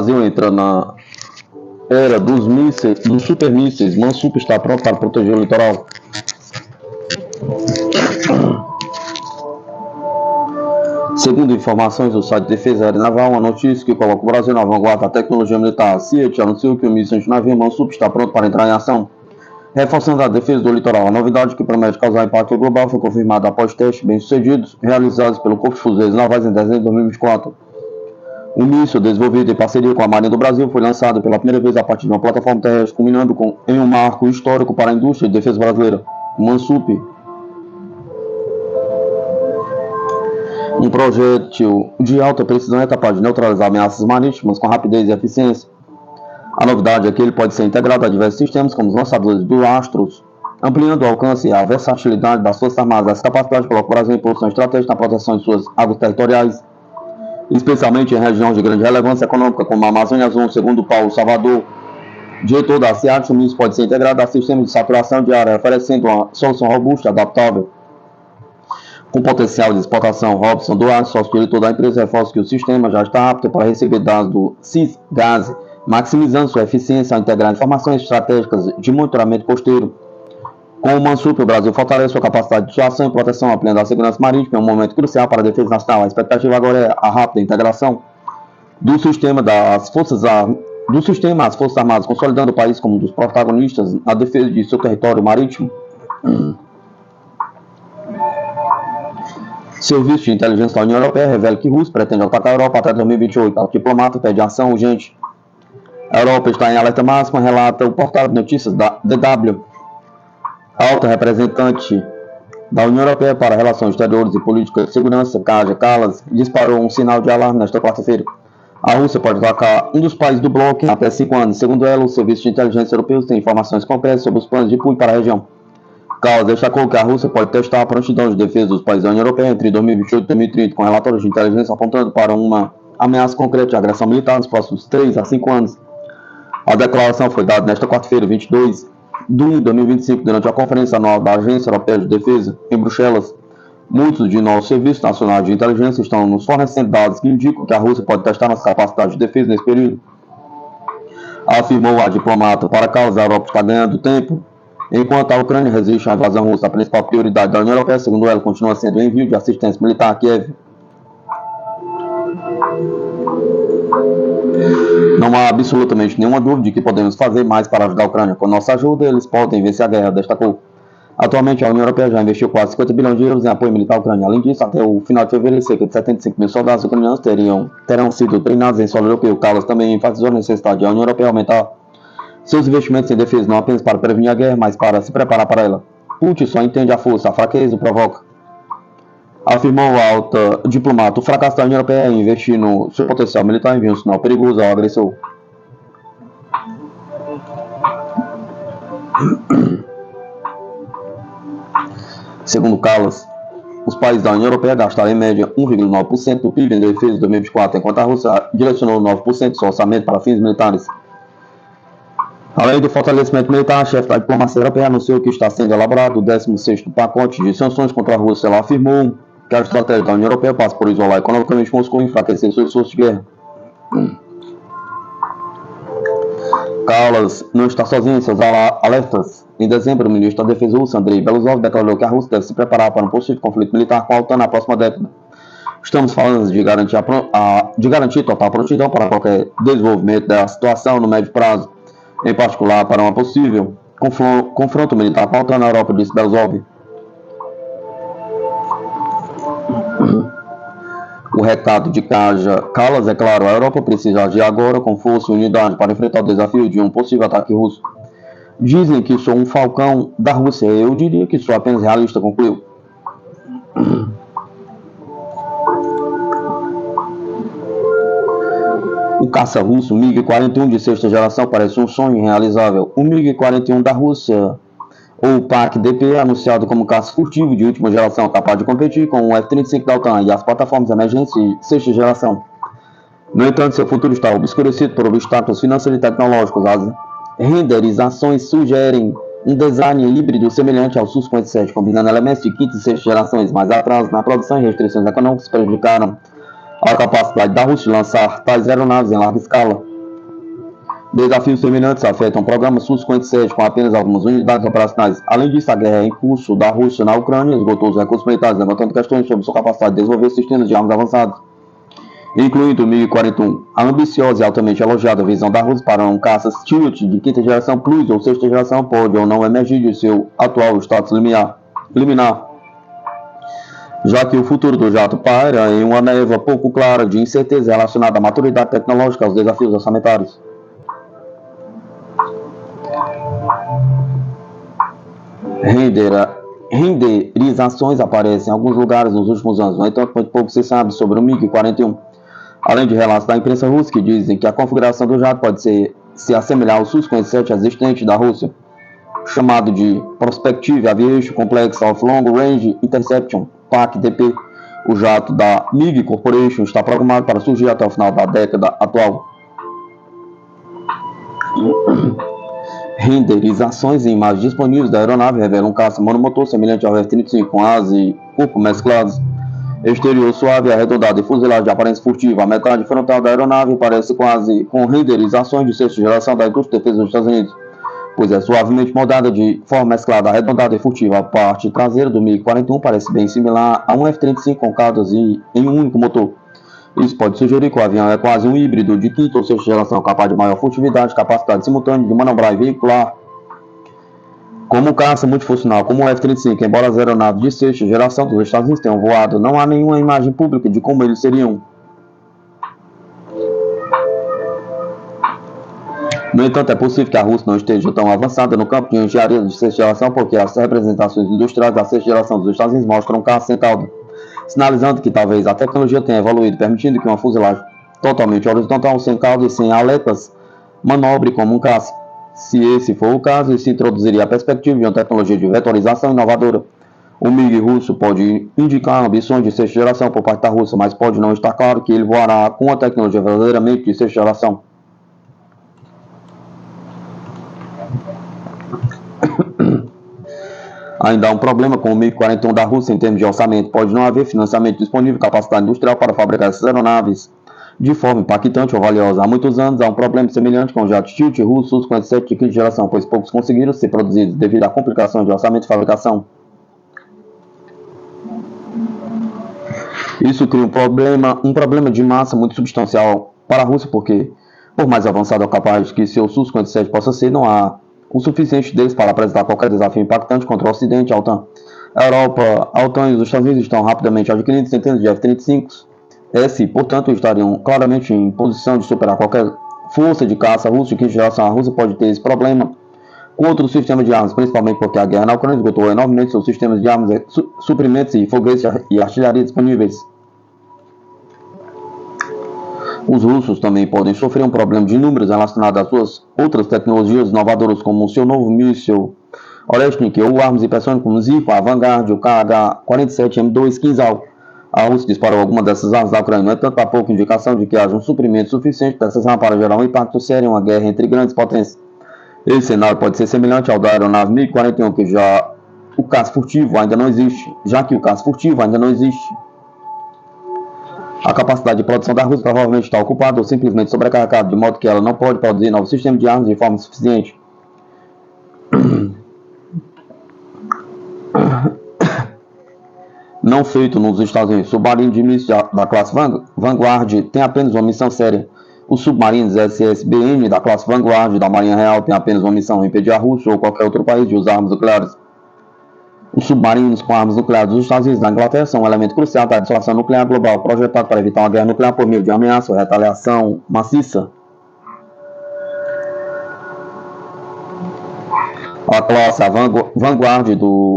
Brasil entra na era dos mísseis, dos supermísseis. Mansup está pronto para proteger o litoral. Segundo informações do site de Defesa Aérea Naval, uma notícia que coloca o Brasil na vanguarda da tecnologia militar. CIET anunciou que o míssil antinavio Mansup está pronto para entrar em ação, reforçando a defesa do litoral. A novidade que promete causar impacto global foi confirmada após testes bem-sucedidos realizados pelo Corpo de Fuzileiros Navais em dezembro de 2024. O míssil, desenvolvido em parceria com a Marinha do Brasil, foi lançado pela primeira vez a partir de uma plataforma terrestre, culminando em um marco histórico para a indústria de defesa brasileira. O Mansup, um projétil de alta precisão, é capaz de neutralizar ameaças marítimas com rapidez e eficiência. A novidade é que ele pode ser integrado a diversos sistemas, como os lançadores do Astros, ampliando o alcance e a versatilidade das Forças Armadas. Essa capacidade coloca o Brasil em posição estratégica na proteção de suas águas territoriais, especialmente em regiões de grande relevância econômica, como a Amazônia Azul. Segundo Paulo Salvador, diretor da CIAT, o míssil pode ser integrado a sistemas de saturação de área, oferecendo uma solução robusta e adaptável. Com potencial de exportação, Robson Duarte, sócio-diretor da empresa, reforça que o sistema já está apto para receber dados do CISGAS, maximizando sua eficiência ao integrar informações estratégicas de monitoramento costeiro. Com o Mansup, o Brasil fortalece sua capacidade de dissuasão e proteção, ampliando a segurança marítima em um momento crucial para a defesa nacional. A expectativa agora é a rápida integração do sistema às Forças Armadas, consolidando o país como um dos protagonistas na defesa de seu território marítimo. Serviço de inteligência da União Europeia revela que Rússia pretende atacar a Europa até 2028. O diplomata pede ação urgente. A Europa está em alerta máximo, relata o portal de notícias da DW. A alta representante da União Europeia para Relações Exteriores e Política de Segurança, Kaja Kallas, disparou um sinal de alarme nesta quarta-feira. A Rússia pode atacar um dos países do bloco em até 5 anos. Segundo ela, o Serviço de Inteligência Europeu tem informações concretas sobre os planos de apoio para a região. Kallas destacou que a Rússia pode testar a prontidão de defesa dos países da União Europeia entre 2028 e 2030, com relatórios de inteligência apontando para uma ameaça concreta de agressão militar nos próximos 3 a 5 anos. A declaração foi dada nesta quarta-feira, 22 de 1 de 2025, durante a Conferência Anual da Agência Europeia de Defesa, em Bruxelas. Muitos de nossos serviços nacionais de inteligência estão nos fornecendo dados que indicam que a Rússia pode testar nossa capacidade de defesa nesse período, afirmou a diplomata. Para Kallas, a Europa está ganhando tempo, enquanto a Ucrânia resiste à invasão russa. A principal prioridade da União Europeia, segundo ela, continua sendo o envio de assistência militar a Kiev. Não há absolutamente nenhuma dúvida de que podemos fazer mais para ajudar a Ucrânia. Com nossa ajuda, eles podem vencer a guerra, destacou. Atualmente, a União Europeia já investiu quase 50 bilhões de euros em apoio militar à Ucrânia. Além disso, até o final de fevereiro, cerca de 75 mil soldados ucranianos terão sido treinados em solo europeu. Kallas também enfatizou a necessidade da União Europeia aumentar seus investimentos em defesa, não apenas para prevenir a guerra, mas para se preparar para ela. Putin só entende a força, a fraqueza o provoca, afirmou a alta diplomata. O fracasso da União Europeia em investir no seu potencial militar envia um sinal perigoso ao agressor. Segundo Kallas, os países da União Europeia gastaram em média 1,9% do PIB em defesa de 2024, enquanto a Rússia direcionou 9% do seu orçamento para fins militares. Além do fortalecimento militar, a chefe da diplomacia europeia anunciou que está sendo elaborado o 16º pacote de sanções contra a Rússia. Ela afirmou que a estratégia da União Europeia passa por isolar economicamente Moscou e enfraquecer seus esforços de guerra. Kallas não está sozinho em seus alertas. Em dezembro, o ministro da Defesa russo, Andrei Beluzov, declarou que a Rússia deve se preparar para um possível conflito militar com a OTAN na próxima década. Estamos falando de garantir total prontidão para qualquer desenvolvimento da situação no médio prazo, em particular para uma possível confronto militar com a OTAN na Europa, disse Beluzov. O recado de Kallas é claro: a Europa precisa agir agora com força e unidade para enfrentar o desafio de um possível ataque russo. Dizem que sou um falcão da Rússia, eu diria que sou apenas realista, concluiu. O caça russo MiG-41 de sexta geração parece um sonho irrealizável. O MiG-41 da Rússia, ou PAC-DP, anunciado como caça furtivo de última geração, capaz de competir com o F-35 da OTAN e as plataformas emergentes de sexta geração. No entanto, seu futuro está obscurecido por obstáculos financeiros e tecnológicos. As renderizações sugerem um design híbrido semelhante ao Su-57, combinando elementos de quinta e sexta gerações, mas atrasos na produção e restrições econômicas prejudicaram a capacidade da Rússia de lançar tais aeronaves em larga escala. Desafios semelhantes afetam o programa Su-57 com apenas algumas unidades operacionais. Além disso, a guerra em curso da Rússia na Ucrânia esgotou os recursos militares, levantando questões sobre sua capacidade de desenvolver sistemas de armas avançados, incluindo o MiG-41. A ambiciosa e altamente elogiada visão da Rússia para um caça Stealth de quinta geração Plus ou sexta geração pode ou não emergir de seu atual status liminar, já que o futuro do jato paira em uma névoa pouco clara de incerteza relacionada à maturidade tecnológica e aos desafios orçamentários. Renderizações aparecem em alguns lugares nos últimos anos, no entanto, muito pouco se sabe sobre o MiG-41. Além de relatos da imprensa russa que dizem que a configuração do jato pode se assemelhar ao Su-57 existente da Rússia, chamado de Prospective Aviation Complex of Long Range Interception, PAC-DP. O jato da MiG Corporation está programado para surgir até o final da década atual. Renderizações e imagens disponíveis da aeronave revelam um caça monomotor semelhante ao F-35 com asas e corpo mesclados, exterior suave, arredondado e fuselagem de aparência furtiva. A metade frontal da aeronave parece quase com renderizações de sexta geração da indústria de defesa dos Estados Unidos, pois é suavemente moldada de forma mesclada, arredondada e furtiva. A parte traseira do MiG-41 parece bem similar a um F-35 com caudas em um único motor. Isso pode sugerir que o avião é quase um híbrido de quinta ou sexta geração, capaz de maior furtividade, capacidade simultânea de manobrar e veicular como caça multifuncional, como o F-35. Embora as aeronaves de sexta geração dos Estados Unidos tenham voado, não há nenhuma imagem pública de como eles seriam. No entanto, é possível que a Rússia não esteja tão avançada no campo de engenharia de sexta geração, porque as representações industriais da sexta geração dos Estados Unidos mostram um caça sem cauda, sinalizando que talvez a tecnologia tenha evoluído, permitindo que uma fuselagem totalmente horizontal, sem cauda e sem aletas, manobre como um caça. Se esse for o caso, isso introduziria a perspectiva de uma tecnologia de vetorização inovadora. O MiG russo pode indicar ambições de sexta geração por parte da Rússia, mas pode não estar claro que ele voará com a tecnologia verdadeiramente de sexta geração. Ainda há um problema com o MiG-41 da Rússia em termos de orçamento. Pode não haver financiamento disponível, capacidade industrial para fabricar essas aeronaves de forma impactante ou valiosa. Há muitos anos há um problema semelhante com o jato Stealth russo Su-57 de quinta geração, pois poucos conseguiram ser produzidos devido a complicações de orçamento e fabricação. Isso cria um problema de massa muito substancial para a Rússia, porque, por mais avançado ou capaz que seu Su-57 possa ser, não há o suficiente deles para apresentar qualquer desafio impactante contra o Ocidente. A OTAN, a OTAN e os Estados Unidos estão rapidamente adquirindo centenas de F-35s, e, portanto, estariam claramente em posição de superar qualquer força de caça russa de quinta geração. A Rússia pode ter esse problema com outros sistemas de armas, principalmente porque a guerra na Ucrânia esgotou enormemente seus sistemas de armas, suprimentos e foguetes e artilharia disponíveis. Os russos também podem sofrer um problema de números relacionado às suas outras tecnologias inovadoras, como o seu novo míssil Oreshnik ou armas hipersônicas como o Zircon, a Vanguard, o KH-47M2 Kinzhal. A Rússia disparou algumas dessas armas da Ucrânia. No entanto, há pouca indicação de que haja um suprimento suficiente dessas armas para gerar um impacto sério em uma guerra entre grandes potências. Esse cenário pode ser semelhante ao da aeronave MiG-41, que já o caça furtivo ainda não existe, A capacidade de produção da Rússia provavelmente está ocupada ou simplesmente sobrecarregada, de modo que ela não pode produzir novos sistemas de armas de forma suficiente. Não feito nos Estados Unidos. Submarino de mísseis da classe Vanguard tem apenas uma missão séria. Os submarinos SSBN da classe Vanguard da Marinha Real têm apenas uma missão: impedir a Rússia ou qualquer outro país de usar armas nucleares. Os submarinos com armas nucleares dos Estados Unidos e da Inglaterra são um elemento crucial da dissuasão nuclear global, projetado para evitar uma guerra nuclear por meio de ameaça ou retaliação maciça. A classe Vanguard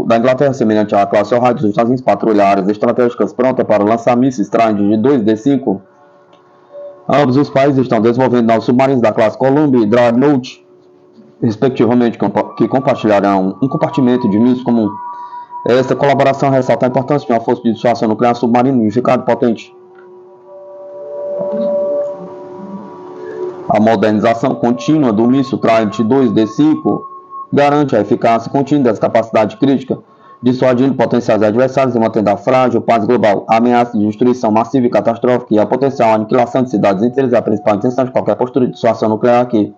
da Inglaterra, semelhante à classe Ohio dos Estados Unidos, patrulha áreas estratégicas pronta para lançar mísseis Trident de 2D5. Ambos os países estão desenvolvendo novos submarinos da classe Columbia e Dreadnought, respectivamente, que compartilharão um compartimento de mísseis comum. Essa colaboração ressalta a importância de uma força de dissuasão nuclear submarina unificada e potente. A modernização contínua do míssil Trident 2D5 garante a eficácia contínua dessa capacidade crítica, dissuadindo potenciais adversários e mantendo a frágil paz global. A ameaça de destruição massiva e catastrófica e a potencial aniquilação de cidades inteiras é a principal intenção de qualquer postura de dissuasão nuclear que,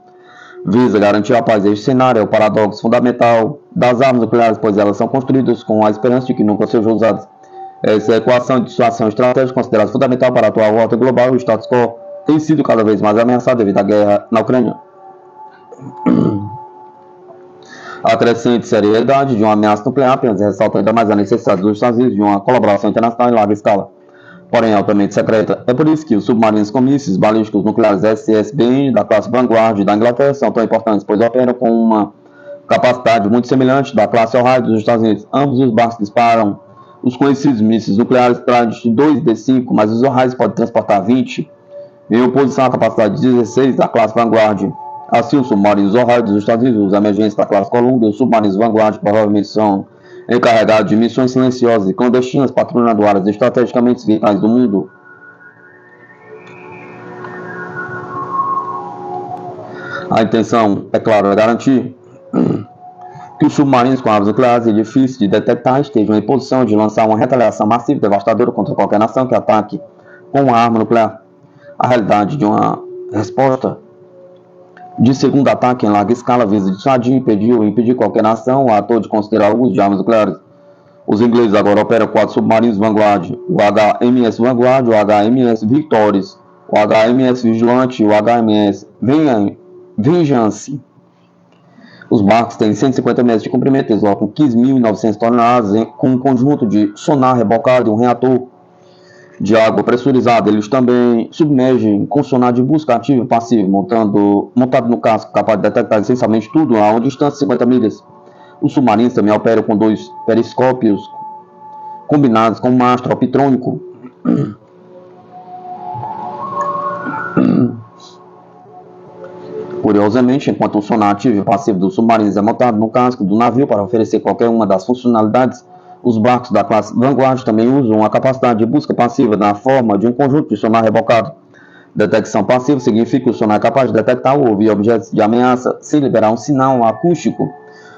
visa garantir a paz. Este cenário é o paradoxo fundamental das armas nucleares, pois elas são construídas com a esperança de que nunca sejam usadas. Essa equação de situação estratégica considerada fundamental para a atual ordem global, o status quo tem sido cada vez mais ameaçado devido à guerra na Ucrânia. A crescente seriedade de uma ameaça nuclear apenas ressalta ainda mais a necessidade dos Estados Unidos de uma colaboração internacional em larga escala, porém altamente secreta. É por isso que os submarinos com mísseis balísticos nucleares SSBN da classe Vanguard da Inglaterra são tão importantes, pois operam com uma capacidade muito semelhante da classe Ohio dos Estados Unidos. Ambos os barcos disparam os conhecidos mísseis nucleares Trident 2D5, mas os Ohio podem transportar 20, em oposição à capacidade de 16 da classe Vanguard. Assim, os submarinos Ohio dos Estados Unidos, os emergentes da classe Columbia, os submarinos Vanguard provavelmente são encarregados de missões silenciosas e clandestinas patrulhando áreas estrategicamente vitais do mundo. A intenção, é claro, é garantir que os submarinos com armas nucleares e difíceis de detectar estejam em posição de lançar uma retaliação massiva e devastadora contra qualquer nação que ataque com uma arma nuclear. A realidade de uma resposta de segundo ataque em larga escala visa dissuadir, impedir qualquer nação ou ator de considerar o uso de armas nucleares. Os ingleses agora operam 4 submarinos Vanguard, o HMS Vanguard, o HMS Victorious, o HMS Vigilante e o HMS Vengeance. Os barcos têm 150 metros de comprimento, deslocam 15.900 toneladas com um conjunto de sonar rebocado e um reator de água pressurizado. Eles também submergem com sonar de busca ativo e passivo, montado no casco, capaz de detectar essencialmente tudo a uma distância de 50 milhas. Os submarinos também operam com 2 periscópios combinados com um mastro optrônico. Curiosamente, enquanto o sonar ativo e passivo dos submarinos é montado no casco do navio para oferecer qualquer uma das funcionalidades, os barcos da classe Vanguard também usam a capacidade de busca passiva na forma de um conjunto de sonar rebocado. Detecção passiva significa que o sonar é capaz de detectar ou ouvir objetos de ameaça sem liberar um sinal acústico,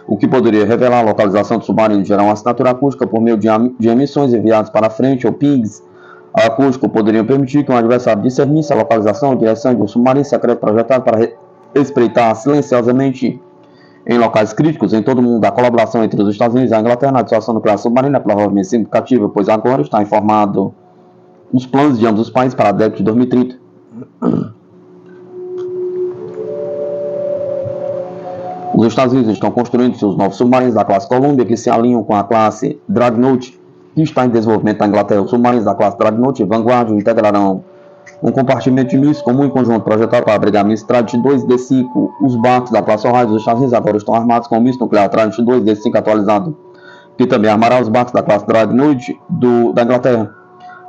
o que poderia revelar a localização do submarino e gerar uma assinatura acústica por meio de emissões enviadas para frente ou pings acústicos poderiam permitir que um adversário discernisse a localização e direção de um submarino secreto projetado para espreitar silenciosamente em locais críticos em todo o mundo. A colaboração entre os Estados Unidos e a Inglaterra na dissuasão nuclear submarina é provavelmente significativa, pois agora está informado os planos de ambos os países para a década de 2030. Os Estados Unidos estão construindo seus novos submarinos da classe Columbia, que se alinham com a classe Dreadnought, que está em desenvolvimento na Inglaterra. Os submarinos da classe Dreadnought e Vanguard integrarão um compartimento de mísseis comum em conjunto projetado para abrigar mísseis Trident 2D5. Os barcos da classe Ohio dos Estados Unidos agora estão armados com o míssil nuclear Trident 2D5 atualizado, que também armará os barcos da classe Dreadnought da Inglaterra.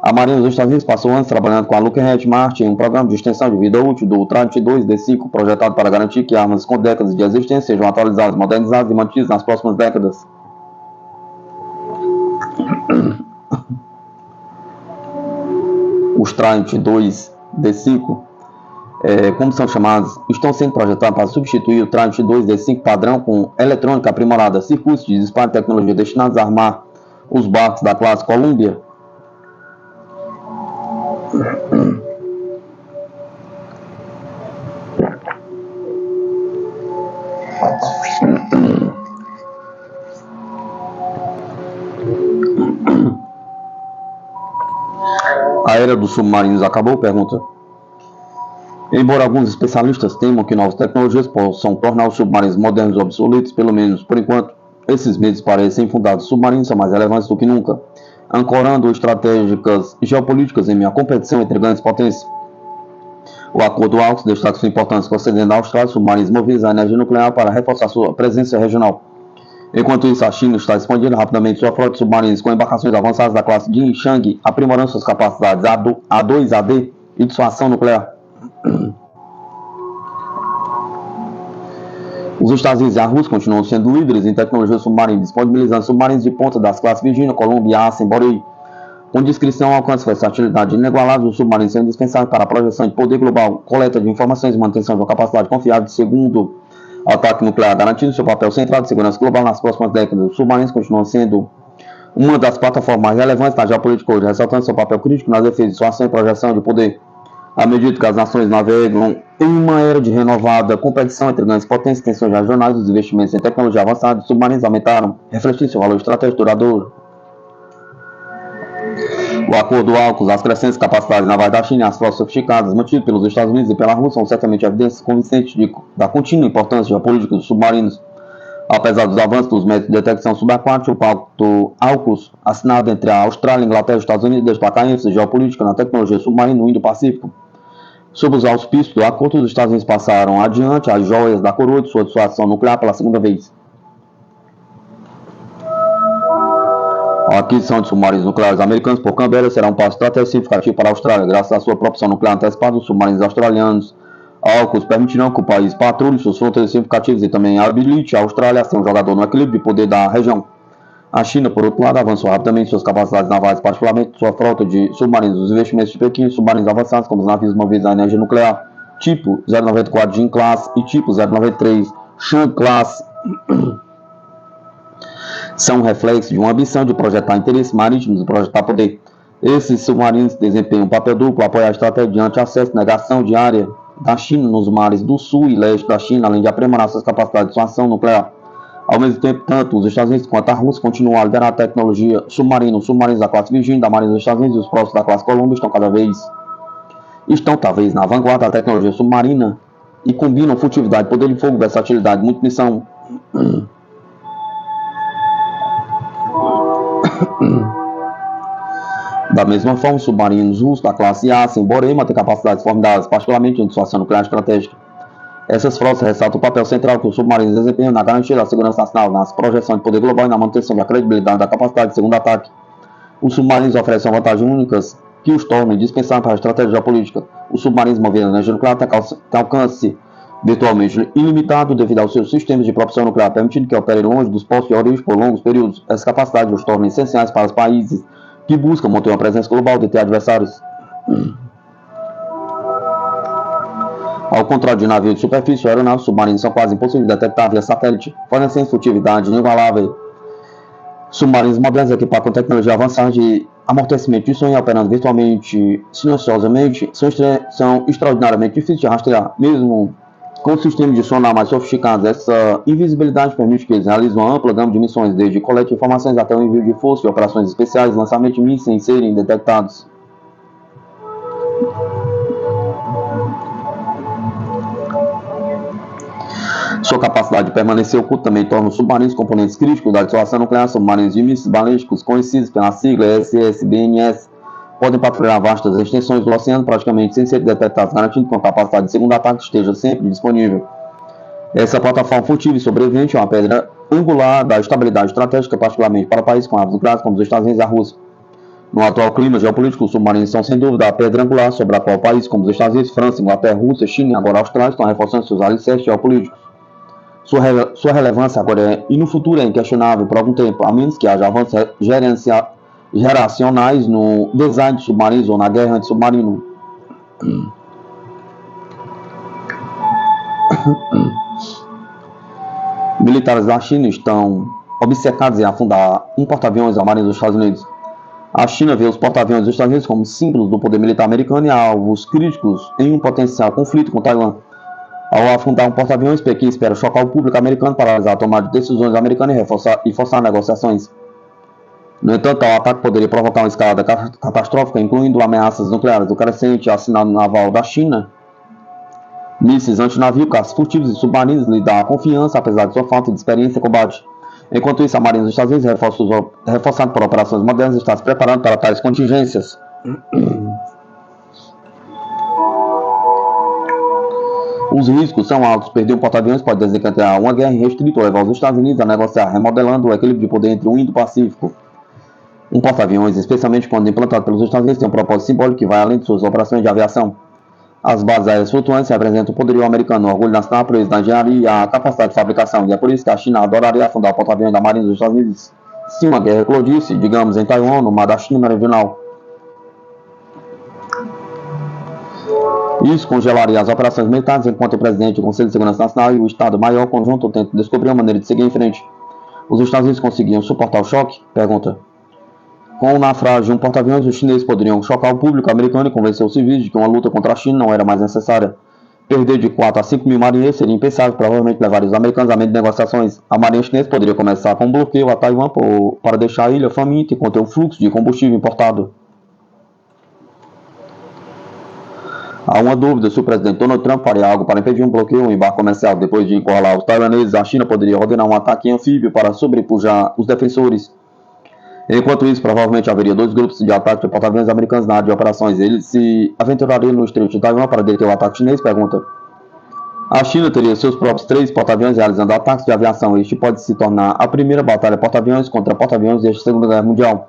A Marinha dos Estados Unidos passou anos trabalhando com a Lockheed Martin em um programa de extensão de vida útil do Trident 2D5, projetado para garantir que armas com décadas de existência sejam atualizadas, modernizadas e mantidas nas próximas décadas. Os Trident 2D5, como são chamados, estão sendo projetados para substituir o Trident 2D5 padrão com eletrônica aprimorada, circuitos de disparo e tecnologia destinados a armar os barcos da classe Columbia. A era dos submarinos acabou? Pergunta. Embora alguns especialistas temam que novas tecnologias possam tornar os submarinos modernos obsoletos, pelo menos por enquanto, esses medos parecem fundados. Os submarinos são mais relevantes do que nunca, ancorando estratégicas geopolíticas em meio à competição entre grandes potências. O Acordo AUKUS destaca sua importância concedendo à Austrália submarinos movidos à energia nuclear para reforçar sua presença regional. Enquanto isso, a China está expandindo rapidamente sua frota de submarinos com embarcações avançadas da classe Jinchang, aprimorando suas capacidades A2AD e dissuasão nuclear. Os Estados Unidos e a Rússia continuam sendo líderes em tecnologia submarina, disponibilizando submarinos de ponta das classes Virginia, Columbia, Assen, Borei. Com descrição, alcance e versatilidade inigualável, os submarinos são indispensáveis para a projeção de poder global, coleta de informações e manutenção de uma capacidade confiável de segundo ataque nuclear, garantindo seu papel central de segurança global nas próximas décadas. Os submarinos continuam sendo uma das plataformas mais relevantes da geopolítica hoje, ressaltando seu papel crítico nas defesas, dissuasão e projeção de poder. À medida que as nações navegam em uma era de renovada competição entre grandes potências e tensões regionais, os investimentos em tecnologia avançada e submarinos aumentaram, refletindo seu valor estratégico duradouro. O acordo AUKUS, as crescentes capacidades navais da China e as frotas sofisticadas mantidas pelos Estados Unidos e pela Rússia são certamente evidências convincentes da contínua importância geopolítica dos submarinos. Apesar dos avanços dos métodos de detecção subaquática, o pacto AUKUS, assinado entre a Austrália, Inglaterra e Estados Unidos, destaca a ênfase geopolítica na tecnologia submarina no Indo-Pacífico. Sob os auspícios do acordo, os Estados Unidos passaram adiante as joias da coroa de sua dissuasão nuclear pela segunda vez. A aquisição de submarinos nucleares americanos por Canberra será um passo estratégico significativo para a Austrália. Graças à sua propulsão nuclear antecipada, os submarinos australianos AUKUS permitirão que o país patrulhe suas fronteiras significativas e também habilite a Austrália a ser um jogador no equilíbrio de poder da região. A China, por outro lado, avançou rapidamente suas capacidades navais, particularmente sua frota de submarinos. Os investimentos de Pequim em submarinos avançados, como os navios movidos a energia nuclear, tipo 094 Jin Class e tipo 093 Shang Class, são um reflexo de uma ambição de projetar interesses marítimos e projetar poder. Esses submarinos desempenham um papel duplo, apoiar a estratégia de anti-acesso e negação de área da China nos mares do sul e leste da China, além de aprimorar suas capacidades de dissuasão nuclear. Ao mesmo tempo, tanto os Estados Unidos quanto a Rússia continuam a liderar a tecnologia submarina. Os submarinos da classe Virginia, da Marinha dos Estados Unidos e os próximos da classe Columbia estão talvez na vanguarda da tecnologia submarina e combinam furtividade, poder de fogo, versatilidade, munição. Da mesma forma, os submarinos russos da classe A, sem Borema, têm capacidades formidáveis, particularmente em dissuasão nuclear estratégica. Essas frotas ressaltam o papel central que os submarinos desempenham na garantia da segurança nacional, na projeção de poder global e na manutenção da credibilidade da capacidade de segundo ataque. Os submarinos oferecem vantagens únicas que os tornam indispensáveis para a estratégia geopolítica. Os submarinos movidos a energia nuclear têm alcance virtualmente ilimitado devido aos seus sistemas de propulsão nuclear, permitindo que operem longe dos postos de origem por longos períodos. Essa capacidade os torna essenciais para os países que buscam manter uma presença global e deter adversários. Ao contrário de navios de superfície ou aeronaves, submarinos são quase impossíveis de detectar via satélite, fornecendo furtividade inigualável. Submarinos modernos equipados com tecnologia avançada de amortecimento de som e operando virtualmente silenciosamente são extraordinariamente difíceis de rastrear, mesmo com sistemas de sonar mais sofisticados. Essa invisibilidade permite que eles realizem uma ampla gama de missões, desde coleta de informações até o envio de forças e operações especiais, lançamento de mísseis sem serem detectados. Sua capacidade de permanecer oculto também torna os submarinos componentes críticos da dissuasão nuclear. Submarinos de mísseis balísticos, conhecidos pela sigla SSBNS, podem patrulhar vastas extensões do oceano praticamente sem ser detectados, garantindo que a capacidade de segundo ataque esteja sempre disponível. Essa plataforma furtiva e sobrevivente é uma pedra angular da estabilidade estratégica, particularmente para países com armas nucleares como os Estados Unidos e a Rússia. No atual clima geopolítico, os submarinos são sem dúvida a pedra angular sobre a qual países como os Estados Unidos, França, Inglaterra, Rússia, China e agora a Austrália estão reforçando seus alicerces geopolíticos. Sua relevância agora e no futuro é inquestionável por algum tempo, a menos que haja avanços geracionais no design de submarinos ou na guerra anti-submarino. Militares da China estão obcecados em afundar um porta-aviões da Marinha dos Estados Unidos. A China vê os porta-aviões dos Estados Unidos como símbolos do poder militar americano e alvos críticos em um potencial conflito com Taiwan. Ao afundar um porta-aviões, Pequim espera chocar o público americano, paralisar a tomada de decisões americanas e forçar negociações. No entanto, tal ataque poderia provocar uma escalada catastrófica, incluindo ameaças nucleares. O crescente arsenal naval da China, mísseis antinavio, caças furtivos e submarinos lhe dá confiança, apesar de sua falta de experiência em combate. Enquanto isso, a Marinha dos Estados Unidos, reforçada por operações modernas, está se preparando para tais contingências. Os riscos são altos. Perder um porta-aviões pode desencadear uma guerra irrestrita ou levar os Estados Unidos a negociar, remodelando o equilíbrio de poder entre o Indo-Pacífico. Um porta-aviões, especialmente quando implantado pelos Estados Unidos, tem um propósito simbólico que vai além de suas operações de aviação. As bases aéreas flutuantes representam o poderio americano, o orgulho nacional, a proeza da engenharia e a capacidade de fabricação. E é por isso que a China adoraria afundar o porta-aviões da Marinha dos Estados Unidos se uma guerra eclodisse, digamos, em Taiwan, no mar da China meridional. Isso congelaria as operações militares enquanto o presidente do Conselho de Segurança Nacional e o Estado-Maior Conjunto tentam descobrir uma maneira de seguir em frente. Os Estados Unidos conseguiam suportar o choque? Pergunta. Com o naufrágio de um porta-aviões, os chineses poderiam chocar o público americano e convencer os civis de que uma luta contra a China não era mais necessária. Perder de 4 a 5 mil marinheiros seria impensável, provavelmente levaria os americanos a meio de negociações. A marinha chinesa poderia começar com um bloqueio a Taiwan para deixar a ilha faminta e conter o fluxo de combustível importado. Há uma dúvida se o presidente Donald Trump faria algo para impedir um bloqueio ou um embarque comercial. Depois de encurralar os taiwaneses, a China poderia ordenar um ataque anfíbio para sobrepujar os defensores. Enquanto isso, provavelmente haveria dois grupos de ataque de porta-aviões americanos na área de operações. Eles se aventurariam no estreito de Taiwan para deter o ataque chinês? Pergunta. A China teria seus próprios 3 porta-aviões realizando ataques de aviação. Este pode se tornar a primeira batalha porta-aviões contra porta-aviões desde a Segunda Guerra Mundial.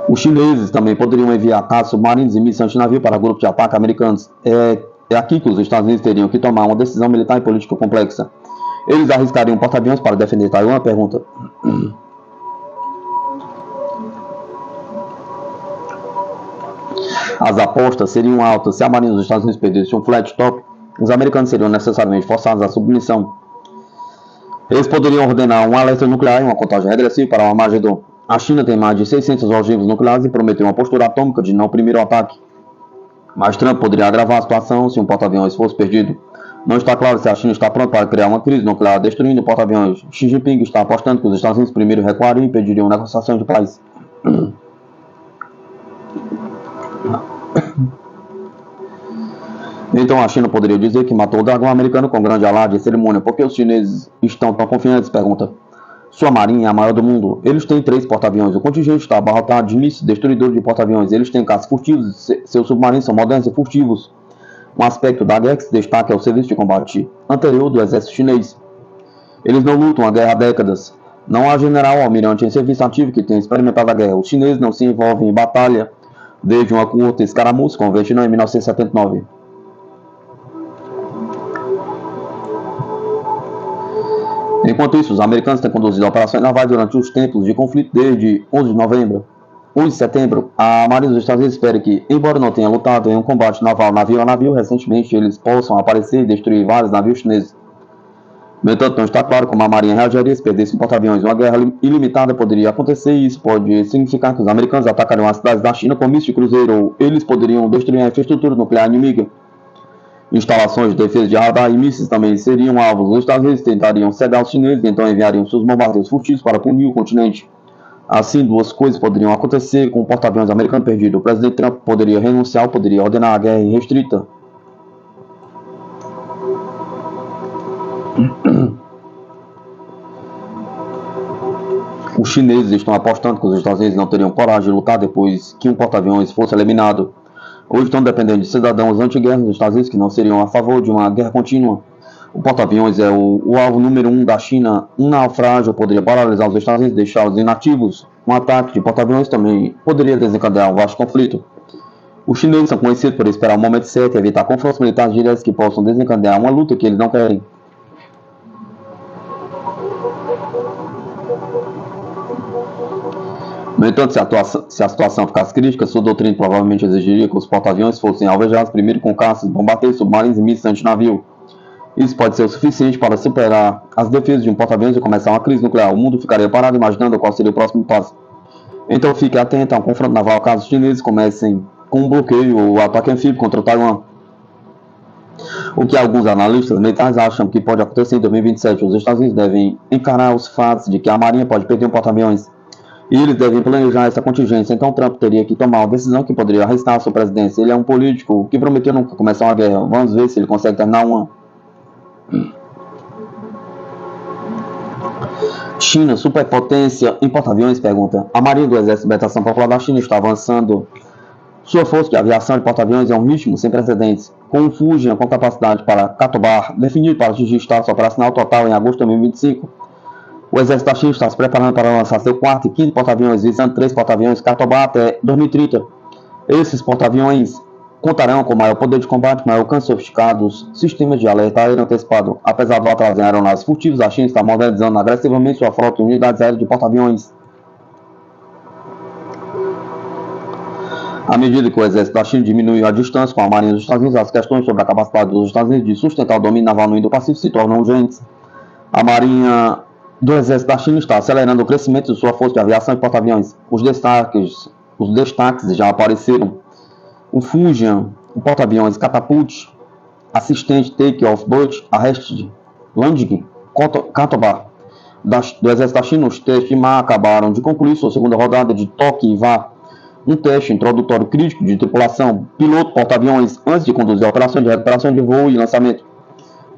Os chineses também poderiam enviar caças submarinos e mísseis antinavio para grupos de ataque americanos. É aqui que os Estados Unidos teriam que tomar uma decisão militar e política complexa. Eles arriscariam porta-aviões para defender Taiwan? Pergunta. As apostas seriam altas. Se a marinha dos Estados Unidos perdesse um flat top, os americanos seriam necessariamente forçados à submissão. Eles poderiam ordenar um alerta nuclear e uma contagem regressiva para o Armagedon. A China tem mais de 600 ogivas nucleares e prometeu uma postura atômica de não primeiro ataque. Mas Trump poderia agravar a situação se um porta-aviões fosse perdido. Não está claro se a China está pronta para criar uma crise nuclear destruindo porta-aviões. Xi Jinping está apostando que os Estados Unidos primeiro recuariam e impediriam negociações de paz. Então a China poderia dizer que matou o dragão americano com grande alarde e cerimônia. Por que os chineses estão tão confiantes? Pergunta. Sua marinha é a maior do mundo. Eles têm 3 porta-aviões. O contingente está abarrotado de mísseis destruidores de porta-aviões. Eles têm caças furtivos. Seus submarinos são modernos e furtivos. Um aspecto da guerra que se destaca é o serviço de combate anterior do exército chinês. Eles não lutam a guerra há décadas. Não há general ou almirante em serviço ativo que tenha experimentado a guerra. Os chineses não se envolvem em batalha desde uma curta escaramuça com o Vietnã em 1979. Enquanto isso, os americanos têm conduzido operações navais durante os tempos de conflito desde 11 de setembro. A Marinha dos Estados Unidos espera que, embora não tenha lutado em um combate naval navio a navio, recentemente eles possam aparecer e destruir vários navios chineses. No entanto, não está claro como a Marinha reagiria se perdesse um porta-aviões. Uma guerra ilimitada poderia acontecer e isso pode significar que os americanos atacariam as cidades da China com mísseis de cruzeiro ou eles poderiam destruir a infraestrutura nuclear inimiga. Instalações de defesa de radar e mísseis também seriam alvos. Os Estados Unidos tentariam cegar os chineses e então enviariam seus bombardeiros furtivos para punir o continente. Assim, duas coisas poderiam acontecer com o porta-aviões americano perdido. O presidente Trump poderia renunciar ou poderia ordenar a guerra irrestrita. Os chineses estão apostando que os Estados Unidos não teriam coragem de lutar depois que um porta-aviões fosse eliminado. Hoje estão dependendo de cidadãos anti-guerra dos Estados Unidos que não seriam a favor de uma guerra contínua. O porta-aviões é o alvo número 1 da China. Um naufrágio poderia paralisar os Estados Unidos e deixá-los inativos. Um ataque de porta-aviões também poderia desencadear um vasto conflito. Os chineses são conhecidos por esperar o momento certo e evitar confrontos militares diretos que possam desencadear uma luta que eles não querem. No entanto, se a situação ficasse crítica, sua doutrina provavelmente exigiria que os porta-aviões fossem alvejados primeiro com caças, bombardeiros, submarinos e mísseis antinavio. Isso pode ser o suficiente para superar as defesas de um porta-aviões e começar uma crise nuclear. O mundo ficaria parado imaginando qual seria o próximo passo. Então fique atento a um confronto naval caso os chineses comecem com um bloqueio ou ataque anfíbio contra Taiwan. O que alguns analistas militares acham que pode acontecer em 2027. Os Estados Unidos devem encarar os fatos de que a marinha pode perder um porta-aviões. E eles devem planejar essa contingência. Então Trump teria que tomar uma decisão que poderia arriscar a sua presidência. Ele é um político que prometeu nunca começar uma guerra. Vamos ver se ele consegue terminar uma. China, superpotência em porta-aviões? Pergunta. A Marinha do Exército de Libertação Popular da China está avançando. Sua força de aviação de porta-aviões é um ritmo sem precedentes. Com um Fujian com capacidade para Katobar, definido para atingir status operacional total em agosto de 2025. O exército da China está se preparando para lançar seu 4º e 5º porta-aviões, visando 3 porta-aviões Katobar até 2030. Esses porta-aviões contarão com maior poder de combate, maior alcance, sofisticados sistemas de alerta aéreo antecipado. Apesar do atraso em aeronaves furtivas, a China está modernizando agressivamente sua frota de unidades aéreas de porta-aviões. À medida que o exército da China diminui a distância com a marinha dos Estados Unidos, as questões sobre a capacidade dos Estados Unidos de sustentar o domínio naval no Indo-Pacífico se tornam urgentes. A marinha do exército da China está acelerando o crescimento de sua força de aviação e porta-aviões. Os destaques já apareceram. O Fujian, o porta-aviões Catapult, assistente Take-Off Boat, Arrested, Landing, Katobar, do exército da China. Os testes de mar acabaram de concluir sua segunda rodada de toque e vá. Um teste introdutório crítico de tripulação, piloto, porta-aviões, antes de conduzir a operação de recuperação de voo e lançamento.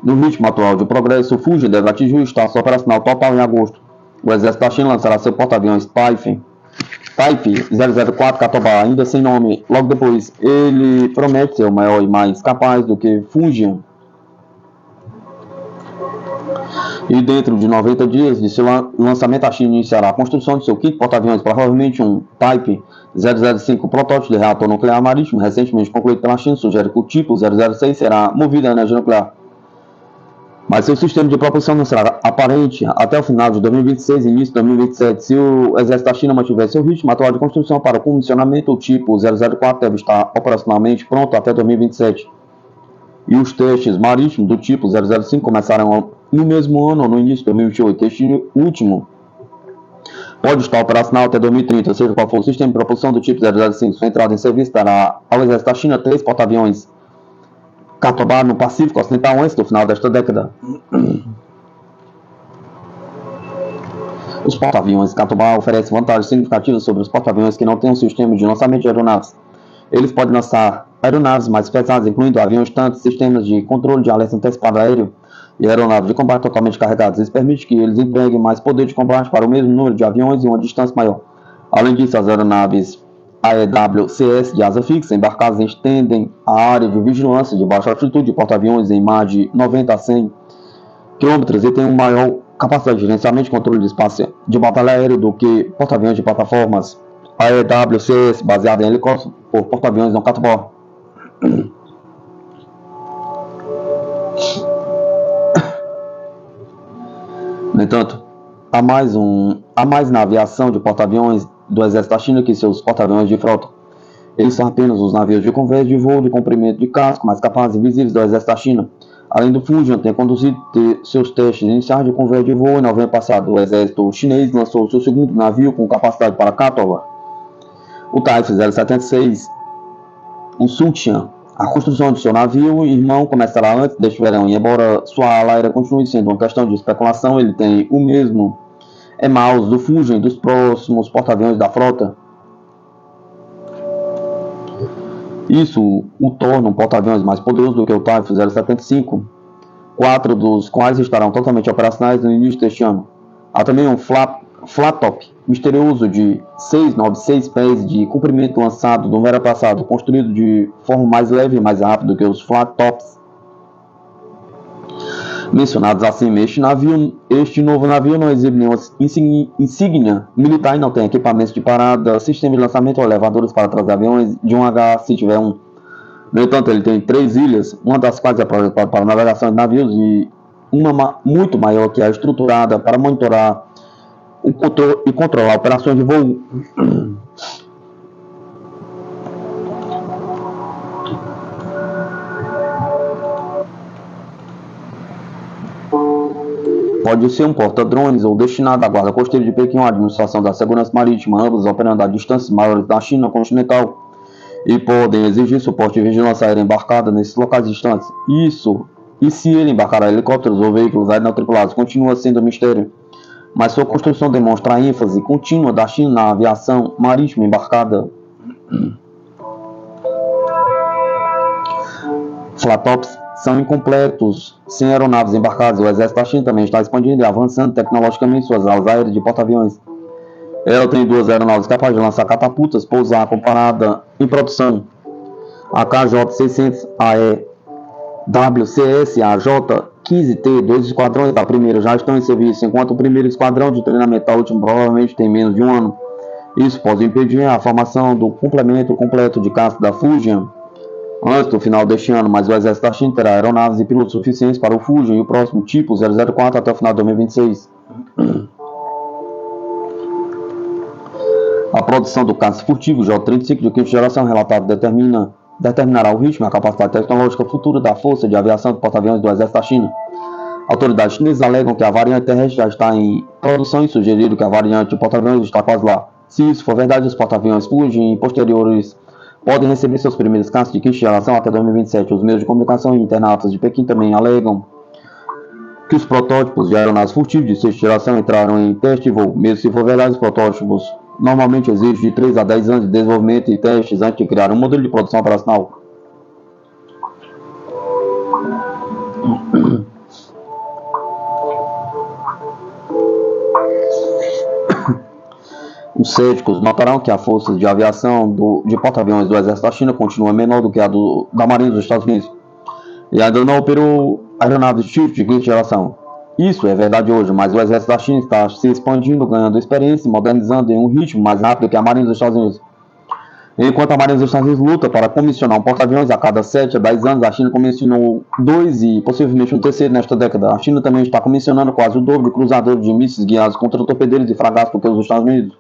No ritmo atual de progresso, o Fujian deve atingir o estágio operacional total em agosto. O exército da China lançará seu porta-aviões Type 004 Katobar, ainda sem nome. Logo depois, ele promete ser o maior e mais capaz do que Fujian. E dentro de 90 dias de seu lançamento, a China iniciará a construção de seu quinto porta-aviões, provavelmente um Type 005, protótipo de reator nuclear marítimo, recentemente concluído pela China, sugere que o tipo 006 será movido a energia nuclear. Mas seu sistema de propulsão não será aparente até o final de 2026 e início de 2027. Se o exército da China mantiver seu ritmo atual de construção para o comissionamento, o tipo 004 deve estar operacionalmente pronto até 2027. E os testes marítimos do tipo 005 começarão no mesmo ano ou no início de 2028. Este último pode estar operacional até 2030, seja qual for o sistema de propulsão do tipo 005. Sua entrada em serviço dará ao exército da China 3 porta-aviões Katobar no Pacífico Ocidental antes do final desta década. Os porta-aviões Katobar oferecem vantagens significativas sobre os porta-aviões que não têm um sistema de lançamento de aeronaves. Eles podem lançar aeronaves mais pesadas, incluindo aviões tanques, sistemas de controle de alerta antecipado aéreo e aeronaves de combate totalmente carregadas. Isso permite que eles entreguem mais poder de combate para o mesmo número de aviões e uma distância maior. Além disso, as aeronaves AEW/CS de asa fixa embarcadas estendem a área de vigilância de baixa altitude de porta-aviões em mais de 90 a 100 km e têm uma maior capacidade de gerenciamento e controle de espaço de batalha aéreo do que porta-aviões de plataformas AEW/CS baseadas em helicópteros por porta-aviões não Katobar. No entanto, há mais na aviação de porta-aviões do exército da China que seus porta-aviões de frota. Eles são apenas os navios de convés de voo de comprimento de casco mais capazes e visíveis do exército da China. Além do Fujian ter conduzido seus testes iniciais de convés de voo em novembro passado, o exército chinês lançou seu segundo navio com capacidade para Katobar, o Type 076, o Suntian. A construção de seu navio irmão começará antes deste verão e, embora sua ala aérea continue sendo uma questão de especulação, ele tem o mesmo EMAUS do Fujian e dos próximos porta-aviões da frota. Isso o torna um porta-aviões mais poderoso do que o Type 075, 4 dos quais estarão totalmente operacionais no início deste ano. Há também um flat-top misterioso de 696 pés de comprimento lançado no verão passado, construído de forma mais leve e mais rápida do que os flat-tops mencionados acima. Este novo navio não exibe nenhuma insígnia militar e não tem equipamentos de parada, sistema de lançamento ou elevadores para trazer aviões de 1H se tiver um. No entanto, ele tem 3 ilhas, uma das quais é projetada para navegação de navios e uma muito maior que é estruturada para monitorar e controlar operações de voo. Pode ser um porta-drones ou destinado à guarda costeira de Pequim ou à administração da segurança marítima, ambos operando a distâncias maiores da China continental e podem exigir suporte de vigilância aérea embarcada nesses locais distantes. E se ele embarcar helicópteros ou veículos aéreos não tripulados, continua sendo um mistério. Mas sua construção demonstra a ênfase contínua da China na aviação marítima embarcada. Flat-tops são incompletos sem aeronaves embarcadas. O exército da China também está expandindo e avançando tecnologicamente suas alas aéreas de porta-aviões. Ela tem 2 aeronaves capazes de lançar catapultas, pousar comparada em produção. A KJ-600 AEWCS e a J-15T, 2 esquadrões da primeira já estão em serviço, enquanto o primeiro esquadrão de treinamento da última provavelmente tem menos de um ano. Isso pode impedir a formação do complemento completo de caça da Fujian antes do final deste ano, mas o exército da China terá aeronaves e pilotos suficientes para o Fujian e o próximo tipo 004 até o final de 2026. A produção do caça furtivo J-35 de quinta geração relatado determinará o ritmo e a capacidade tecnológica futura da Força de Aviação de Porta-Aviões do Exército da China. Autoridades chinesas alegam que a variante terrestre já está em produção e sugeriram que a variante de porta-aviões está quase lá. Se isso for verdade, os porta-aviões Fuji posteriores podem receber seus primeiros caças de quinta geração até 2027. Os meios de comunicação e internautas de Pequim também alegam que os protótipos de aeronaves furtivas de sexta geração entraram em teste e voo. Mesmo se for verdade, os protótipos normalmente exigem de 3 a 10 anos de desenvolvimento e testes antes de criar um modelo de produção operacional. Os céticos notarão que a força de aviação de porta-aviões do exército da China continua menor do que a da Marinha dos Estados Unidos e ainda não operou aeronaves de tipo de quinta geração. Isso é verdade hoje, mas o exército da China está se expandindo, ganhando experiência e modernizando em um ritmo mais rápido que a Marinha dos Estados Unidos. Enquanto a Marinha dos Estados Unidos luta para comissionar um porta-aviões a cada 7 a 10 anos, a China comissionou 2 e possivelmente um terceiro nesta década. A China também está comissionando quase o dobro de cruzadores de mísseis guiados contra torpedeiros e fragatas do que os Estados Unidos.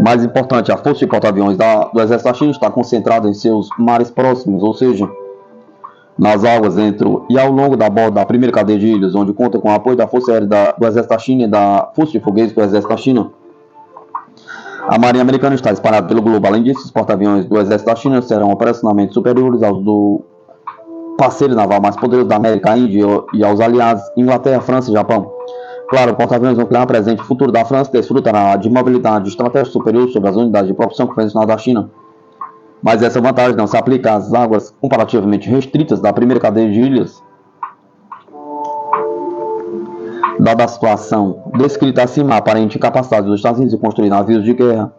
Mais importante, a força de porta-aviões do exército da China está concentrada em seus mares próximos, ou seja, nas águas dentro e ao longo da borda da primeira cadeia de ilhas, onde conta com o apoio da Força Aérea do Exército da China e da Força de Foguetes do Exército da China. A Marinha Americana está espalhada pelo globo. Além disso, os porta-aviões do Exército da China serão operacionalmente superiores aos do parceiro naval mais poderoso da América, a Índia e aos aliados Inglaterra, França e Japão. Claro, o porta-aviões nuclear presente e futuro da França desfrutará de mobilidade estratégica superior sobre as unidades de propulsão convencional da China. Mas essa vantagem não se aplica às águas comparativamente restritas da primeira cadeia de ilhas. Dada a situação descrita acima, a aparente incapacidade dos Estados Unidos de construir navios de guerra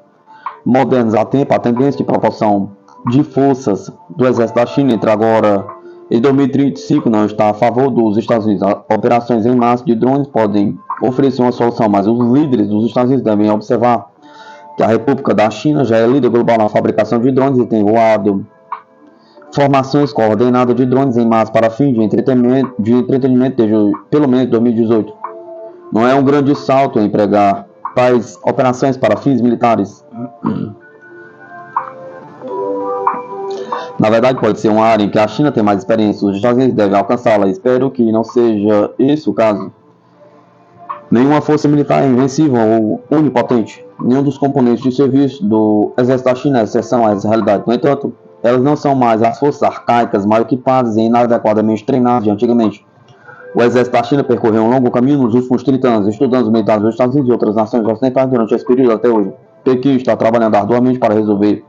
modernos a tempo, a tendência de proporção de forças do exército da China entre agora e 2035 não está a favor dos Estados Unidos. Operações em massa de drones podem oferecer uma solução, mas os líderes dos Estados Unidos devem observar que a República da China já é líder global na fabricação de drones e tem voado formações coordenadas de drones em massa para fins de entretenimento desde pelo menos 2018. Não é um grande salto empregar tais operações para fins militares. Na verdade, pode ser uma área em que a China tem mais experiência, os Estados Unidos devem alcançá-la. Espero que não seja esse o caso. Nenhuma força militar é invencível ou onipotente. Nenhum dos componentes de serviço do exército da China é exceção a essa realidade. No entanto, elas não são mais as forças arcaicas, mal equipadas e inadequadamente treinadas de antigamente. O exército da China percorreu um longo caminho nos últimos 30 anos, estudando os militares dos Estados Unidos e outras nações ocidentais durante esse período até hoje. Pequim está trabalhando arduamente para resolver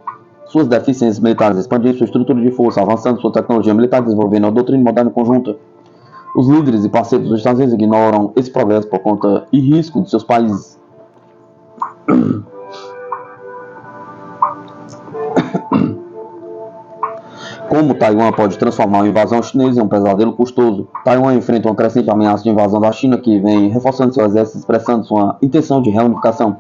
suas deficiências militares, expandindo sua estrutura de força, avançando sua tecnologia militar, desenvolvendo uma doutrina moderna conjunta. Os líderes e parceiros dos Estados Unidos ignoram esse progresso por conta e risco de seus países. Como Taiwan pode transformar uma invasão chinesa em um pesadelo custoso? Taiwan enfrenta uma crescente ameaça de invasão da China que vem reforçando seu exército, expressando sua intenção de reunificação.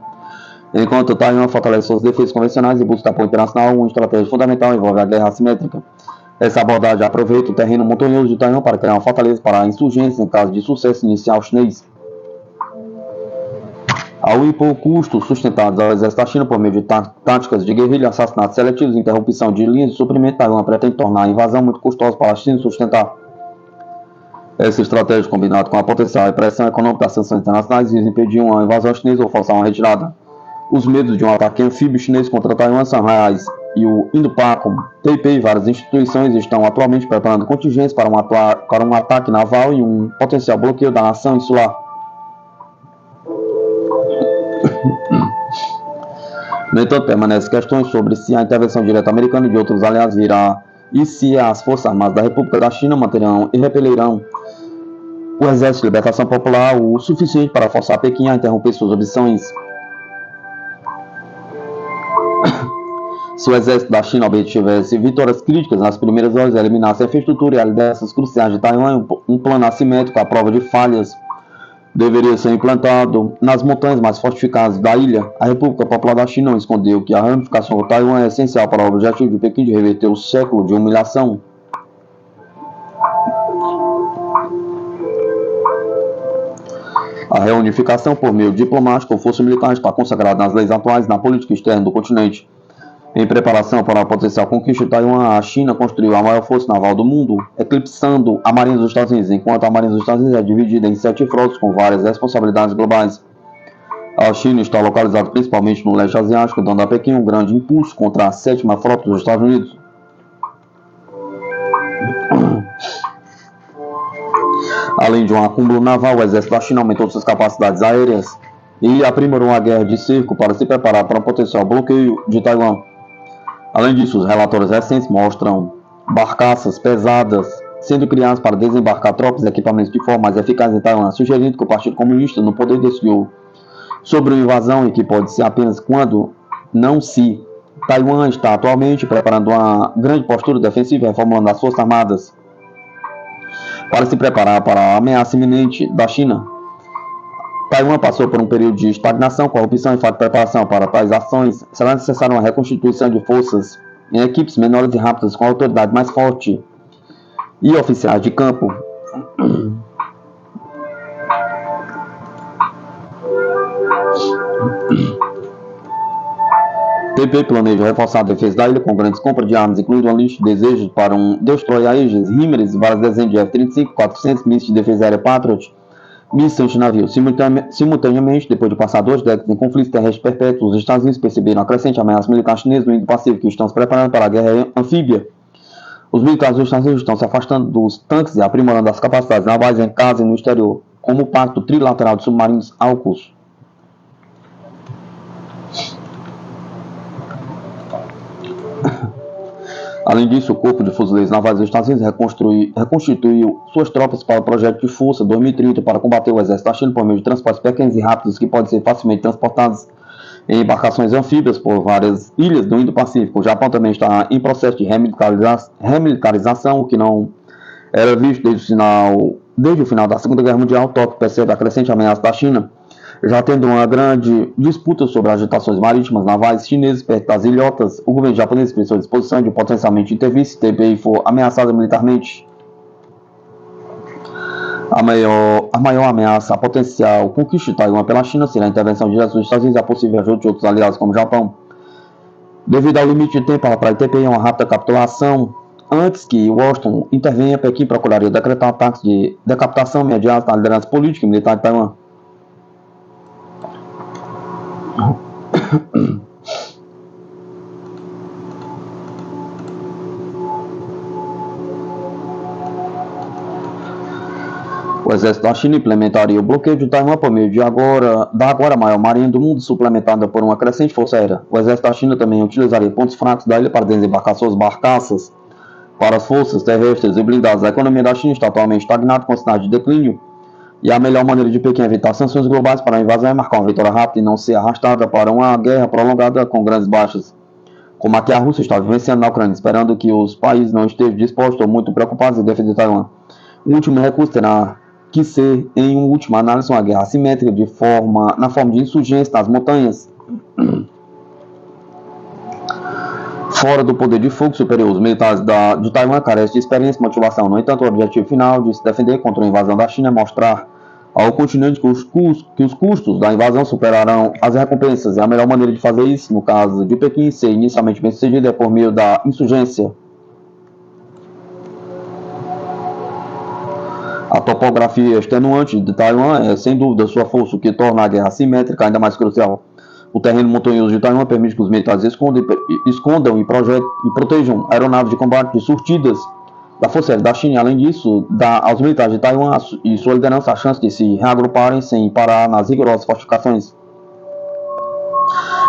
Enquanto Taiwan fortalece suas defesas convencionais e busca apoio internacional, uma estratégia fundamental envolve a guerra assimétrica. Essa abordagem aproveita o terreno montanhoso de Taiwan para criar uma fortaleza para a insurgência em caso de sucesso inicial chinês. Ao impor custos sustentados ao exército da China por meio de táticas de guerrilha, assassinatos seletivos e interrupção de linhas de suprimento, Taiwan pretende tornar a invasão muito custosa para a China sustentar. Essa estratégia, combinada com a potencial repressão econômica das sanções internacionais, visa impedir uma invasão chinesa ou forçar uma retirada. Os medos de um ataque anfíbio chinês contra Taiwan são reais, e o Indo-PACOM, Taipei e várias instituições estão atualmente preparando contingentes para um ataque naval e um potencial bloqueio da nação insular. No entanto, permanecem questões sobre se a intervenção direta americana e de outros aliados virá e se as Forças Armadas da República da China manterão e repelirão o Exército de Libertação Popular o suficiente para forçar Pequim a interromper suas ambições. Se o exército da China obtivesse vitórias críticas nas primeiras horas e eliminasse a infraestrutura e as lideranças cruciais de Taiwan, um plano assimétrico à prova de falhas deveria ser implantado nas montanhas mais fortificadas da ilha. A República Popular da China não escondeu que a reunificação do Taiwan é essencial para o objetivo de Pequim de reverter o século de humilhação. A reunificação por meio diplomático ou força militar está consagrada nas leis atuais na política externa do continente. Em preparação para a potencial conquista de Taiwan, a China construiu a maior força naval do mundo, eclipsando a Marinha dos Estados Unidos, enquanto a Marinha dos Estados Unidos é dividida em 7 frotas com várias responsabilidades globais. A China está localizada principalmente no leste asiático, dando a Pequim um grande impulso contra a 7ª frota dos Estados Unidos. Além de um acúmulo naval, o exército da China aumentou suas capacidades aéreas e aprimorou a guerra de cerco para se preparar para um potencial bloqueio de Taiwan. Além disso, os relatórios recentes mostram barcaças pesadas sendo criadas para desembarcar tropas e equipamentos de forma mais eficaz em Taiwan, sugerindo que o Partido Comunista no poder decidiu sobre uma invasão e que pode ser apenas quando não se. Taiwan está atualmente preparando uma grande postura defensiva e reformulando as forças armadas para se preparar para a ameaça iminente da China. Taiwan passou por um período de estagnação, corrupção e falta de preparação para tais ações. Será necessária uma reconstituição de forças em equipes menores e rápidas com autoridade mais forte e oficiais de campo. TP planeja reforçar a defesa da ilha com grandes compras de armas, incluindo uma lista de desejos para um Destroyer Aegis, HIMARS e várias dezenas de F-35, 400 mísseis de defesa aérea Patriot, mísseis de navio. Simultaneamente, depois de passar 2 décadas em conflitos terrestres perpétuos, os Estados Unidos perceberam a crescente ameaça militar chinesa no Indo-Pacífico e estão se preparando para a guerra anfíbia. Os militares dos Estados Unidos estão se afastando dos tanques e aprimorando as capacidades navais em casa e no exterior, como o Pacto Trilateral de Submarinos AUKUS. Além disso, o Corpo de Fuzileiros Navais dos Estados Unidos reconstituiu suas tropas para o Projeto de Força 2030 para combater o exército da China por meio de transportes pequenos e rápidos que podem ser facilmente transportados em embarcações anfíbias por várias ilhas do Indo-Pacífico. O Japão também está em processo de remilitarização, o que não era visto desde o final da Segunda Guerra Mundial. Tóquio percebe a crescente ameaça da China, já tendo uma grande disputa sobre as agitações marítimas navais chinesas perto das ilhotas. O governo japonês expressou a disposição de potencialmente intervir se TPI for ameaçada militarmente. A maior ameaça a potencial conquista de Taiwan pela China será a intervenção direta dos Estados Unidos e a possível ajuda de outros aliados como o Japão. Devido ao limite de tempo para a TPI uma rápida capitulação, antes que Washington intervenha, Pequim procuraria decretar ataques de decapitação imediata na liderança política e militar de Taiwan. O exército da China implementaria o bloqueio de Taiwan por meio da agora maior marinha do mundo, suplementada por uma crescente força aérea. O exército da China também utilizaria pontos fracos da ilha para desembarcar suas barcaças para as forças terrestres e blindadas. A economia da China está atualmente estagnada, com sinais de declínio, e a melhor maneira de Pequim evitar sanções globais para a invasão é marcar uma vitória rápida e não ser arrastada para uma guerra prolongada com grandes baixas, como a que a Rússia está vivenciando na Ucrânia, esperando que os países não estejam dispostos ou muito preocupados em defender Taiwan. O último recurso terá que ser, em última análise, uma guerra assimétrica na forma de insurgência nas montanhas, fora do poder de fogo superior. Os militares de Taiwan carecem de experiência e motivação. No entanto, o objetivo final de se defender contra a invasão da China é mostrar ao continente que os custos da invasão superarão as recompensas. E a melhor maneira de fazer isso, no caso de Pequim ser inicialmente bem sucedido, é por meio da insurgência. A topografia extenuante de Taiwan é, sem dúvida, sua força, o que torna a guerra assimétrica ainda mais crucial. O terreno montanhoso de Taiwan permite que os militares escondam e protejam aeronaves de combate surtidas da Força Aérea da China. Além disso, dá aos militares de Taiwan e sua liderança a chance de se reagruparem sem parar nas rigorosas fortificações.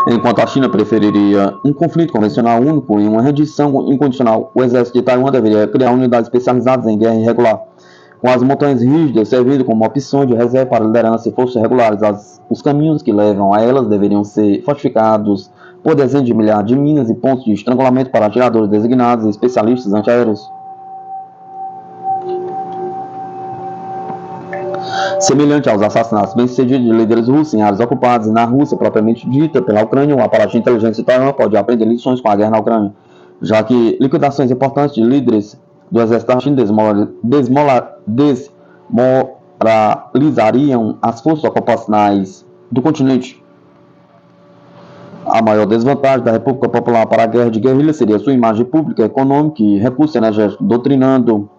Enquanto a China preferiria um conflito convencional único e uma rendição incondicional, o exército de Taiwan deveria criar unidades especializadas em guerra irregular, com as montanhas rígidas servindo como opções de reserva para liderança e forças regulares. Os caminhos que levam a elas deveriam ser fortificados por dezenas de milhares de minas e pontos de estrangulamento para atiradores designados e especialistas antiaéreos. Semelhante aos assassinatos bem-sucedidos de líderes russos em áreas ocupadas e na Rússia propriamente dita pela Ucrânia, o aparato de inteligência de Taiwan pode aprender lições com a guerra na Ucrânia, já que liquidações importantes de líderes do exército da China neutralizariam as forças ocupacionais do continente. A maior desvantagem da República Popular para a guerra de guerrilha seria sua imagem pública, econômica e recurso energético, doutrinando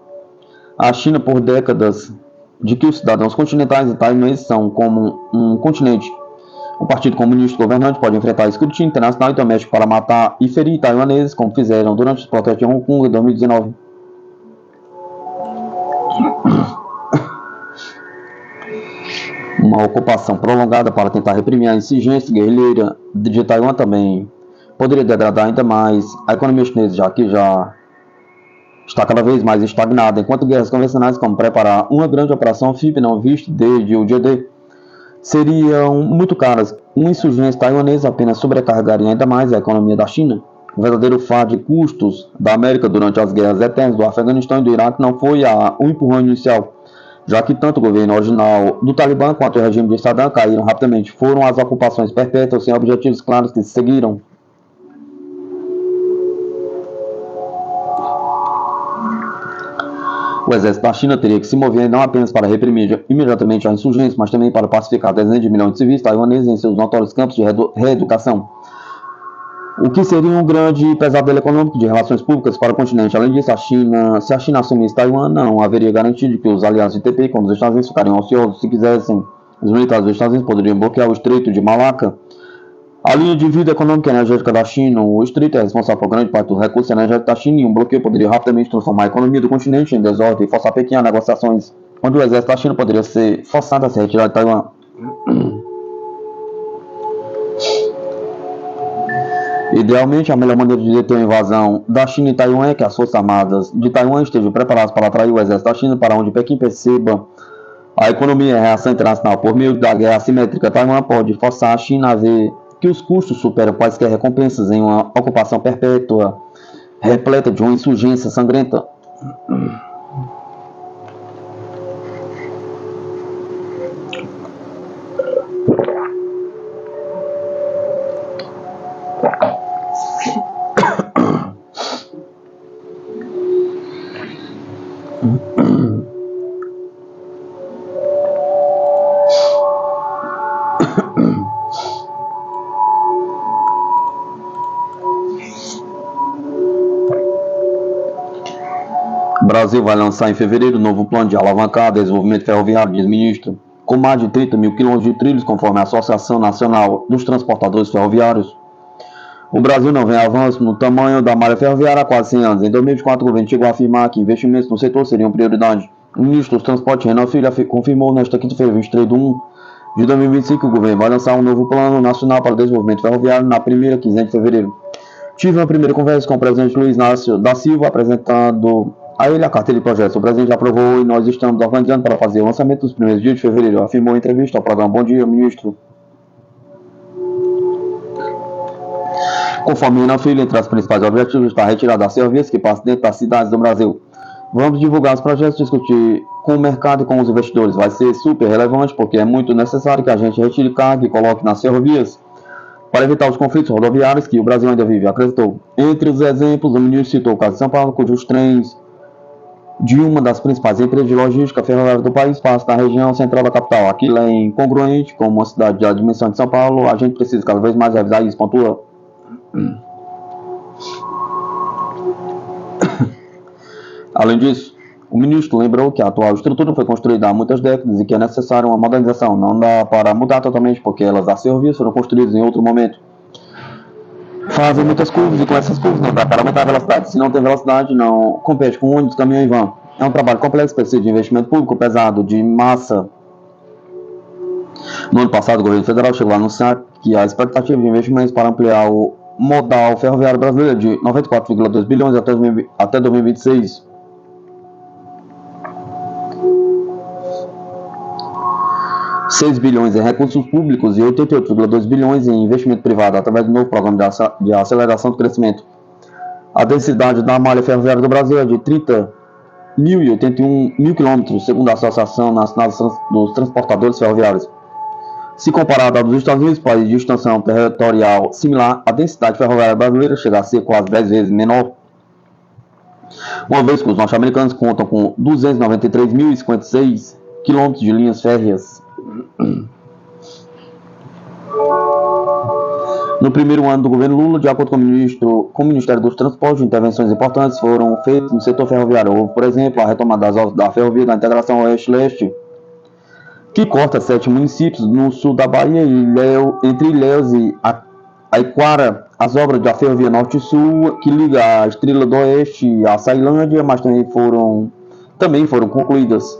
a China por décadas de que os cidadãos continentais e taiwaneses são como um continente. O Partido Comunista governante pode enfrentar escrutínio internacional e doméstico para matar e ferir taiwaneses, como fizeram durante os protestos em Hong Kong em 2019. Uma ocupação prolongada para tentar reprimir a insurgência guerrilheira de Taiwan também poderia degradar ainda mais a economia chinesa, já que já está cada vez mais estagnada, enquanto guerras convencionais como preparar uma grande operação FIP não vista desde o dia D seriam muito caras. Uma insurgência taiwanesa apenas sobrecarregaria ainda mais a economia da China. O verdadeiro fardo de custos da América durante as guerras eternas do Afeganistão e do Iraque não foi o empurrão inicial, já que tanto o governo original do Talibã quanto o regime de Saddam caíram rapidamente. Foram as ocupações perpétuas sem objetivos claros que se seguiram. O exército da China teria que se mover não apenas para reprimir imediatamente a insurgência, mas também para pacificar dezenas de milhões de civis taiwaneses em seus notórios campos de reeducação, o que seria um grande pesadelo econômico de relações públicas para o continente. Além disso, se a China assumisse Taiwan, não haveria garantia de que os aliados de TP, como os Estados Unidos, ficariam ociosos. Se quisessem, os militares dos Estados Unidos poderiam bloquear o Estreito de Malaca, a linha de vida econômica e energética da China. O Estreito é responsável por grande parte dos recursos energéticos da China, e um bloqueio poderia rapidamente transformar a economia do continente em desordem e forçar Pequim a negociações, onde o exército da China poderia ser forçado a se retirar de Taiwan. Idealmente, a melhor maneira de deter a invasão da China em Taiwan é que as forças armadas de Taiwan estejam preparadas para atrair o exército da China para onde Pequim perceba a economia e a reação internacional. Por meio da guerra assimétrica, Taiwan pode forçar a China a ver que os custos superam quaisquer recompensas em uma ocupação perpétua, repleta de uma insurgência sangrenta. O Brasil vai lançar em fevereiro um novo plano de alavancar desenvolvimento ferroviário, diz ministro, com mais de 30 mil quilômetros de trilhos, conforme a Associação Nacional dos Transportadores Ferroviários. O Brasil não vem avanço no tamanho da malha ferroviária há quase 100 anos. Em 2024, o governo chegou a afirmar que investimentos no setor seriam prioridade. O ministro dos Transportes, Renan Filho, confirmou nesta quinta-feira, 23 de 1 de 2025, que o governo vai lançar um novo plano nacional para o desenvolvimento ferroviário na primeira quinzena de fevereiro. Tive uma primeira conversa com o presidente Luiz Inácio da Silva, apresentando a ele a carteira de projetos. O presidente aprovou e nós estamos organizando para fazer o lançamento dos primeiros dias de fevereiro, afirmou em entrevista ao programa Bom Dia, ministro. Conforme Renan Filho, entre os principais objetivos está a retirada das ferrovias que passam dentro das cidades do Brasil. Vamos divulgar os projetos, discutir com o mercado e com os investidores. Vai ser super relevante porque é muito necessário que a gente retire carga e coloque nas ferrovias para evitar os conflitos rodoviários que o Brasil ainda vive, acreditou. Entre os exemplos, o ministro citou o caso de São Paulo, cujos trens de uma das principais empresas de logística ferroviária do país passam na região central da capital. Aquilo é incongruente com uma cidade da dimensão de São Paulo. A gente precisa cada vez mais revisar isso, pontua. Além disso, o ministro lembrou que a atual estrutura foi construída há muitas décadas e que é necessária uma modernização. Não dá para mudar totalmente porque as ferrovias foram construídas em outro momento. Fazem muitas curvas e com essas curvas não dá para aumentar a velocidade. Se não tem velocidade, não compete com ônibus, caminhão e van. É um trabalho complexo, precisa de investimento público pesado, de massa. No ano passado, o governo federal chegou a anunciar que a expectativa de investimentos para ampliar o modal ferroviário brasileiro de 94,2 bilhões até 2026. R$ 6 bilhões em recursos públicos e 88,2 bilhões em investimento privado, através do novo programa de aceleração do crescimento. A densidade da malha ferroviária do Brasil é de 30.081 mil quilômetros, segundo a Associação Nacional dos Transportadores Ferroviários. Se comparada à dos Estados Unidos, país de extensão territorial similar, a densidade ferroviária brasileira chega a ser quase 10 vezes menor. Uma vez que os norte-americanos contam com 293.056 quilômetros de linhas férreas. No primeiro ano do governo Lula, de acordo com o Ministério dos Transportes, intervenções importantes foram feitas no setor ferroviário. Houve, por exemplo, a retomada da ferrovia da integração Oeste-Leste, que corta 7 municípios no sul da Bahia, entre Ilhéus e Aiquara, as obras da ferrovia Norte-Sul, que liga a Estrela do Oeste à Ceilândia, mas também foram concluídas.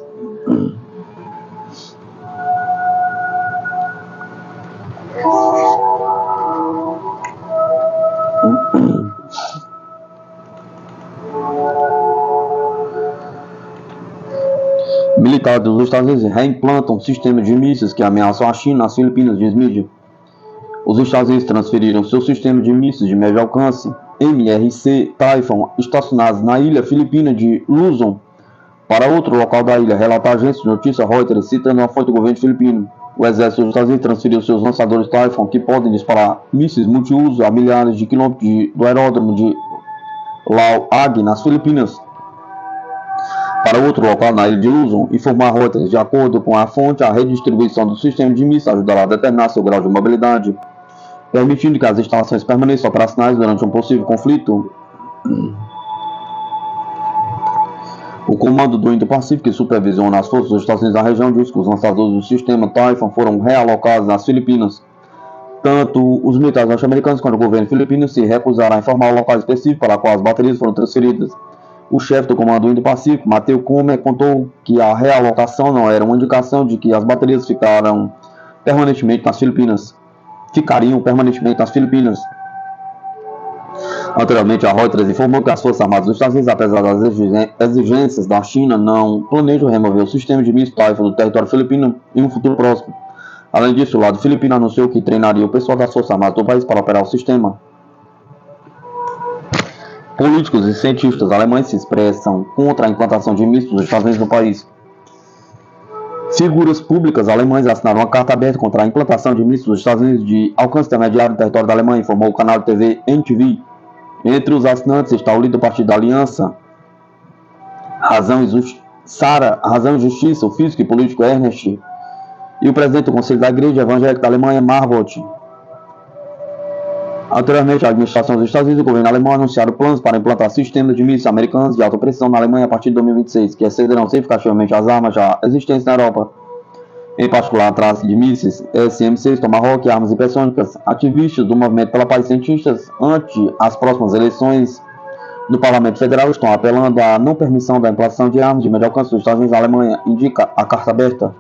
Militares dos Estados Unidos reimplantam um sistema de mísseis que ameaçam a China nas Filipinas, diz mídia. Os Estados Unidos transferiram seu sistema de mísseis de médio alcance, MRC Typhoon, estacionados na ilha filipina de Luzon, para outro local da ilha, relata a agência de notícia Reuters, citando uma fonte do governo filipino. O exército dos Estados Unidos transferiu seus lançadores Typhoon, que podem disparar mísseis multiuso a milhares de quilômetros do aeródromo de Laoag, nas Filipinas, para outro local na ilha de Luzon, informou a Reuters. De acordo com a fonte, a redistribuição do sistema de mísseis ajudará a determinar seu grau de mobilidade, permitindo que as instalações permaneçam operacionais durante um possível conflito. O comando do Indo-Pacífico, que supervisiona as forças dos Estados Unidos na região, diz que os lançadores do sistema Typhoon foram realocados nas Filipinas. Tanto os militares norte-americanos quanto o governo filipino se recusaram a informar o local específico para qual as baterias foram transferidas. O chefe do comando do Indo-Pacífico, Matthew Comer, contou que a realocação não era uma indicação de que as baterias ficariam permanentemente nas Filipinas. Anteriormente, a Reuters informou que as Forças Armadas dos Estados Unidos, apesar das exigências da China, não planejam remover o sistema de mísseis Typhoon do território filipino em um futuro próximo. Além disso, o lado filipino anunciou que treinaria o pessoal das Forças Armadas do país para operar o sistema. Políticos e cientistas alemães se expressam contra a implantação de mísseis dos Estados Unidos no país. Figuras públicas alemãs assinaram uma carta aberta contra a implantação de mísseis dos Estados Unidos de alcance intermediário no território da Alemanha, informou o canal de TV NTV. Entre os assinantes está o líder do Partido da Aliança, Razão e Justiça, o físico e político Ernst, e o presidente do Conselho da Igreja Evangélica da Alemanha, Marbot. Anteriormente, a administração dos Estados Unidos e o governo alemão anunciaram planos para implantar sistemas de mísseis americanos de alta precisão na Alemanha a partir de 2026, que excederão significativamente as armas já existentes na Europa. Em particular, a traça de mísseis SM-6, Tomahawk e armas hipersônicas. Ativistas do Movimento pela Paz e cientistas, ante as próximas eleições no Parlamento Federal, estão apelando à não permissão da implantação de armas de médio alcance dos Estados Unidos na Alemanha, indica a carta aberta.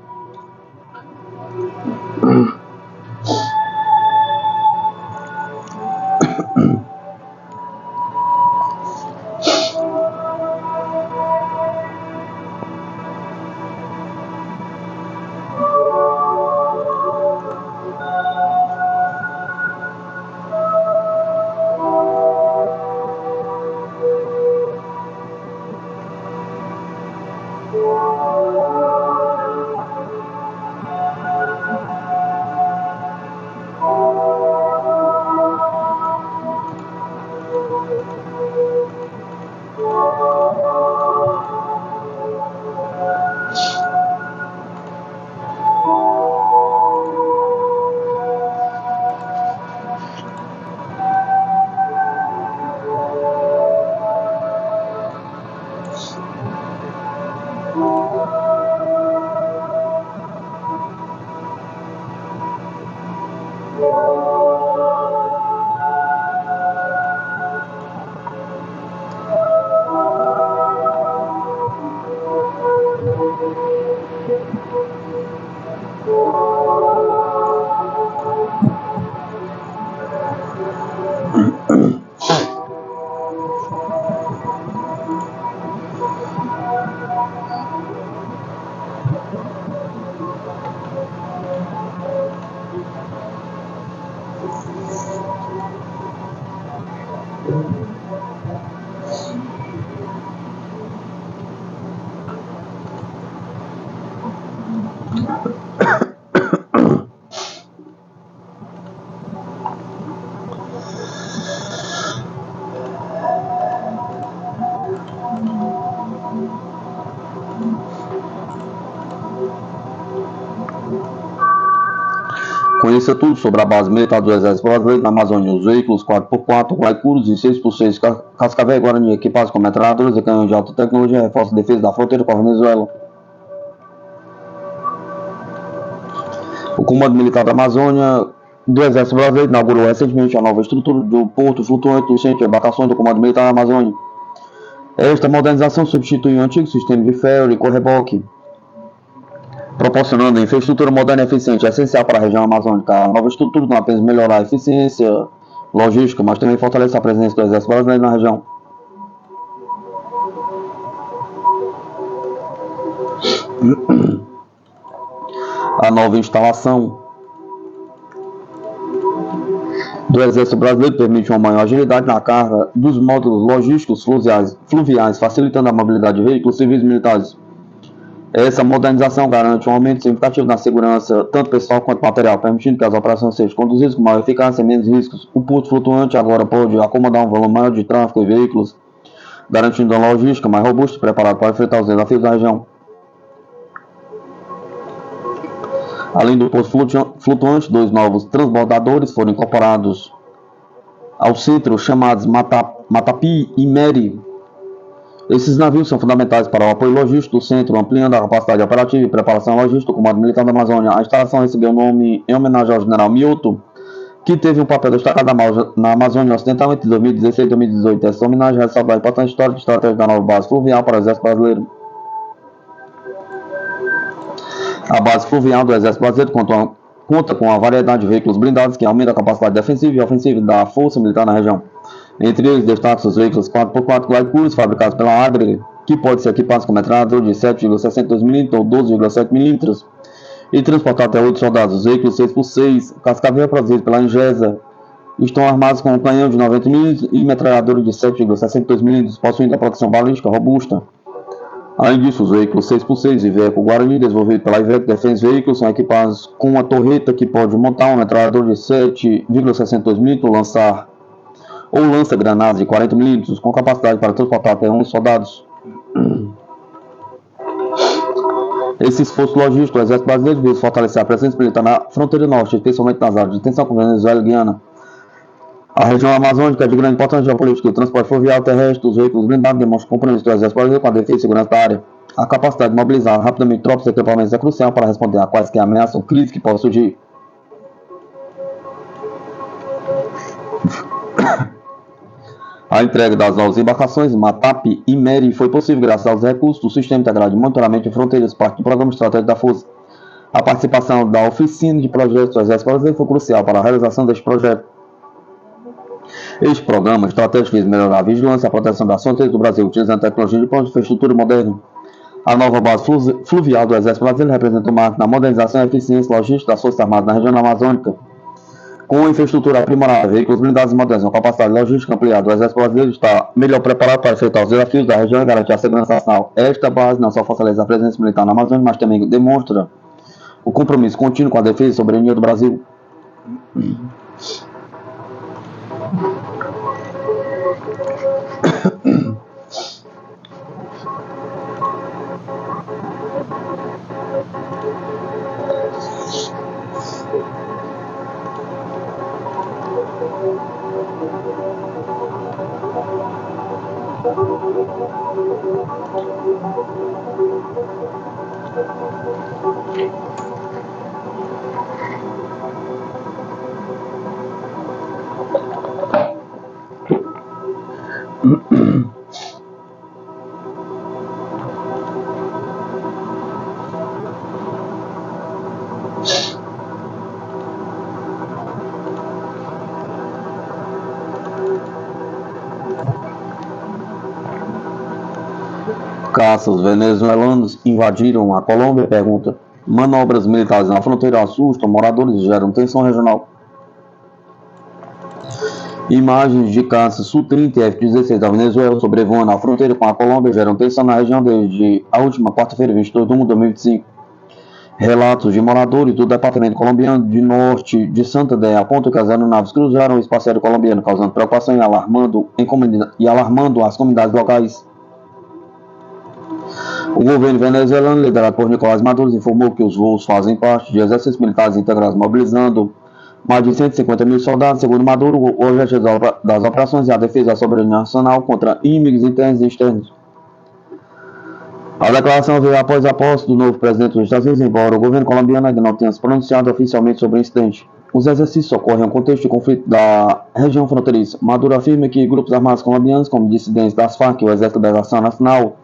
Conheça tudo sobre a base militar do Exército Brasileiro na Amazônia. Os veículos 4x4, Guaicuros e 6x6 Cascavel Guarani, equipados com metralhadoras e canhões de alta tecnologia, reforçam a defesa da fronteira com a Venezuela. O Comando Militar da Amazônia do Exército Brasileiro inaugurou recentemente a nova estrutura do Porto Flutuante do Centro de Embarcações do Comando Militar da Amazônia. Esta modernização substitui o antigo sistema de ferry e correboque, proporcionando infraestrutura moderna e eficiente, essencial para a região amazônica. A nova estrutura não apenas melhorar a eficiência logística, mas também fortalece a presença do Exército Brasileiro na região. A nova instalação do Exército Brasileiro permite uma maior agilidade na carga dos módulos logísticos fluviais, facilitando a mobilidade de veículos civis e militares. Essa modernização garante um aumento significativo na segurança, tanto pessoal quanto material, permitindo que as operações sejam conduzidas com maior eficácia e menos riscos. O porto flutuante agora pode acomodar um volume maior de tráfego e veículos, garantindo uma logística mais robusta e preparada para enfrentar os desafios da região. Além do porto flutuante, 2 novos transbordadores foram incorporados ao centro, chamados Matapi e Meri. Esses navios são fundamentais para o apoio logístico do centro, ampliando a capacidade operativa e preparação logística do Comando Militar da Amazônia. A instalação recebeu o nome em homenagem ao general Mioto, que teve um papel destacado na Amazônia Ocidental entre 2016 e 2018. Essa homenagem ressalta a importância histórica e estratégica da nova base fluvial para o Exército Brasileiro. A base fluvial do Exército Brasileiro conta com uma variedade de veículos blindados que aumenta a capacidade defensiva e ofensiva da força militar na região. Entre eles, destacam os veículos 4x4 Guaicuros, fabricados pela Agri, que pode ser equipados com metralhador de 7,62 mm ou 12,7 mm e transportar até 8 soldados. Os veículos 6x6 Cascavel, produzidos pela Ingesa, estão armados com um canhão de 90 mm e metralhadora de 7,62 mm, possuindo a proteção balística robusta. Além disso, os veículos 6x6 Iveco Guarani, desenvolvidos pela Iveco Defense Vehicles, são equipados com uma torreta que pode montar um metralhador de 7,62 mm ou lança-granadas de 40 mm, com capacidade para transportar até 11 soldados. Esse esforço logístico do Exército Brasileiro visa fortalecer a presença militar na fronteira norte, especialmente nas áreas de tensão com Venezuela e Guiana. A região amazônica é de grande importância geopolítica. O transporte fluvial terrestre, os veículos blindados demonstram compromisso do Exército Brasileiro com a defesa e segurança da área. A capacidade de mobilizar rapidamente tropas e equipamentos é crucial para responder a quaisquer ameaças ou crises que possam surgir. A entrega das novas embarcações Matapi e Meri foi possível graças aos recursos do Sistema Integrado de Monitoramento de Fronteiras, parte do Programa Estratégico da Força. A participação da Oficina de Projetos do Exército Brasileiro foi crucial para a realização deste projeto. Este programa estratégico visa melhorar a vigilância e a proteção das fronteiras do Brasil, utilizando tecnologia de ponta de infraestrutura moderna. A nova base fluvial do Exército Brasileiro representa um marco na modernização e eficiência logística das Forças Armadas na região amazônica. Com a infraestrutura aprimorada, veículos blindados modernos, uma capacidade logística ampliada, o Exército Brasileiro está melhor preparado para enfrentar os desafios da região e garantir a segurança nacional. Esta base não só fortalece a presença militar na Amazônia, mas também demonstra o compromisso contínuo com a defesa e soberania do Brasil. Caças venezuelanos invadiram a Colômbia, pergunta. Manobras militares na fronteira assustam moradores e geram tensão regional. Imagens de caças Su-30 e F-16 da Venezuela sobrevoando a fronteira com a Colômbia geram tensão na região desde a última quarta-feira, 22 de 1 de 2025. Relatos de moradores do departamento colombiano de norte de Santander apontam que as aeronaves cruzaram o espaço aéreo colombiano, causando preocupação e alarmando as comunidades locais. O governo venezuelano, liderado por Nicolás Maduro, informou que os voos fazem parte de exercícios militares integrados, mobilizando Mais de 150 mil soldados, segundo Maduro, o objetivo das operações é a defesa da soberania nacional contra inimigos internos e externos. A declaração veio após a posse do novo presidente dos Estados Unidos, embora o governo colombiano ainda não tenha se pronunciado oficialmente sobre o incidente. Os exercícios ocorrem em um contexto de conflito da região fronteiriça. Maduro afirma que grupos armados colombianos, como dissidentes das FARC e o Exército de Liberação Nacional,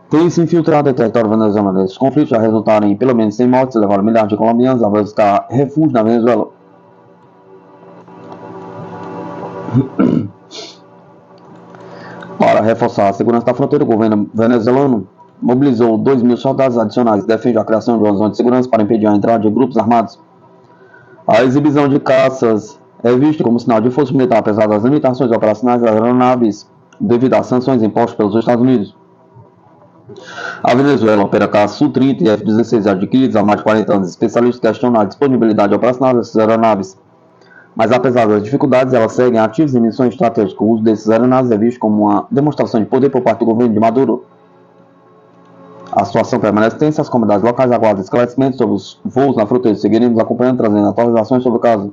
têm se infiltrado em território venezuelano. Esses conflitos já resultaram em pelo menos 100 mortes e levaram milhares de colombianos a buscar refúgio na Venezuela. Para reforçar a segurança da fronteira, o governo venezuelano mobilizou 2 mil soldados adicionais e defende a criação de uma zona de segurança para impedir a entrada de grupos armados. A exibição de caças é vista como sinal de força militar, apesar das limitações operacionais das aeronaves devido às sanções impostas pelos Estados Unidos. A Venezuela opera caças Su-30 e F-16 adquiridos há mais de 40 anos. Especialistas questionam a disponibilidade operacional dessas aeronaves. Mas apesar das dificuldades, elas seguem ativas em missões estratégicas. O uso desses aeronaves é visto como uma demonstração de poder por parte do governo de Maduro. A situação permanece tensa, as comunidades locais aguardam esclarecimentos sobre os voos na fronteira. Seguiremos acompanhando, trazendo atualizações sobre o caso.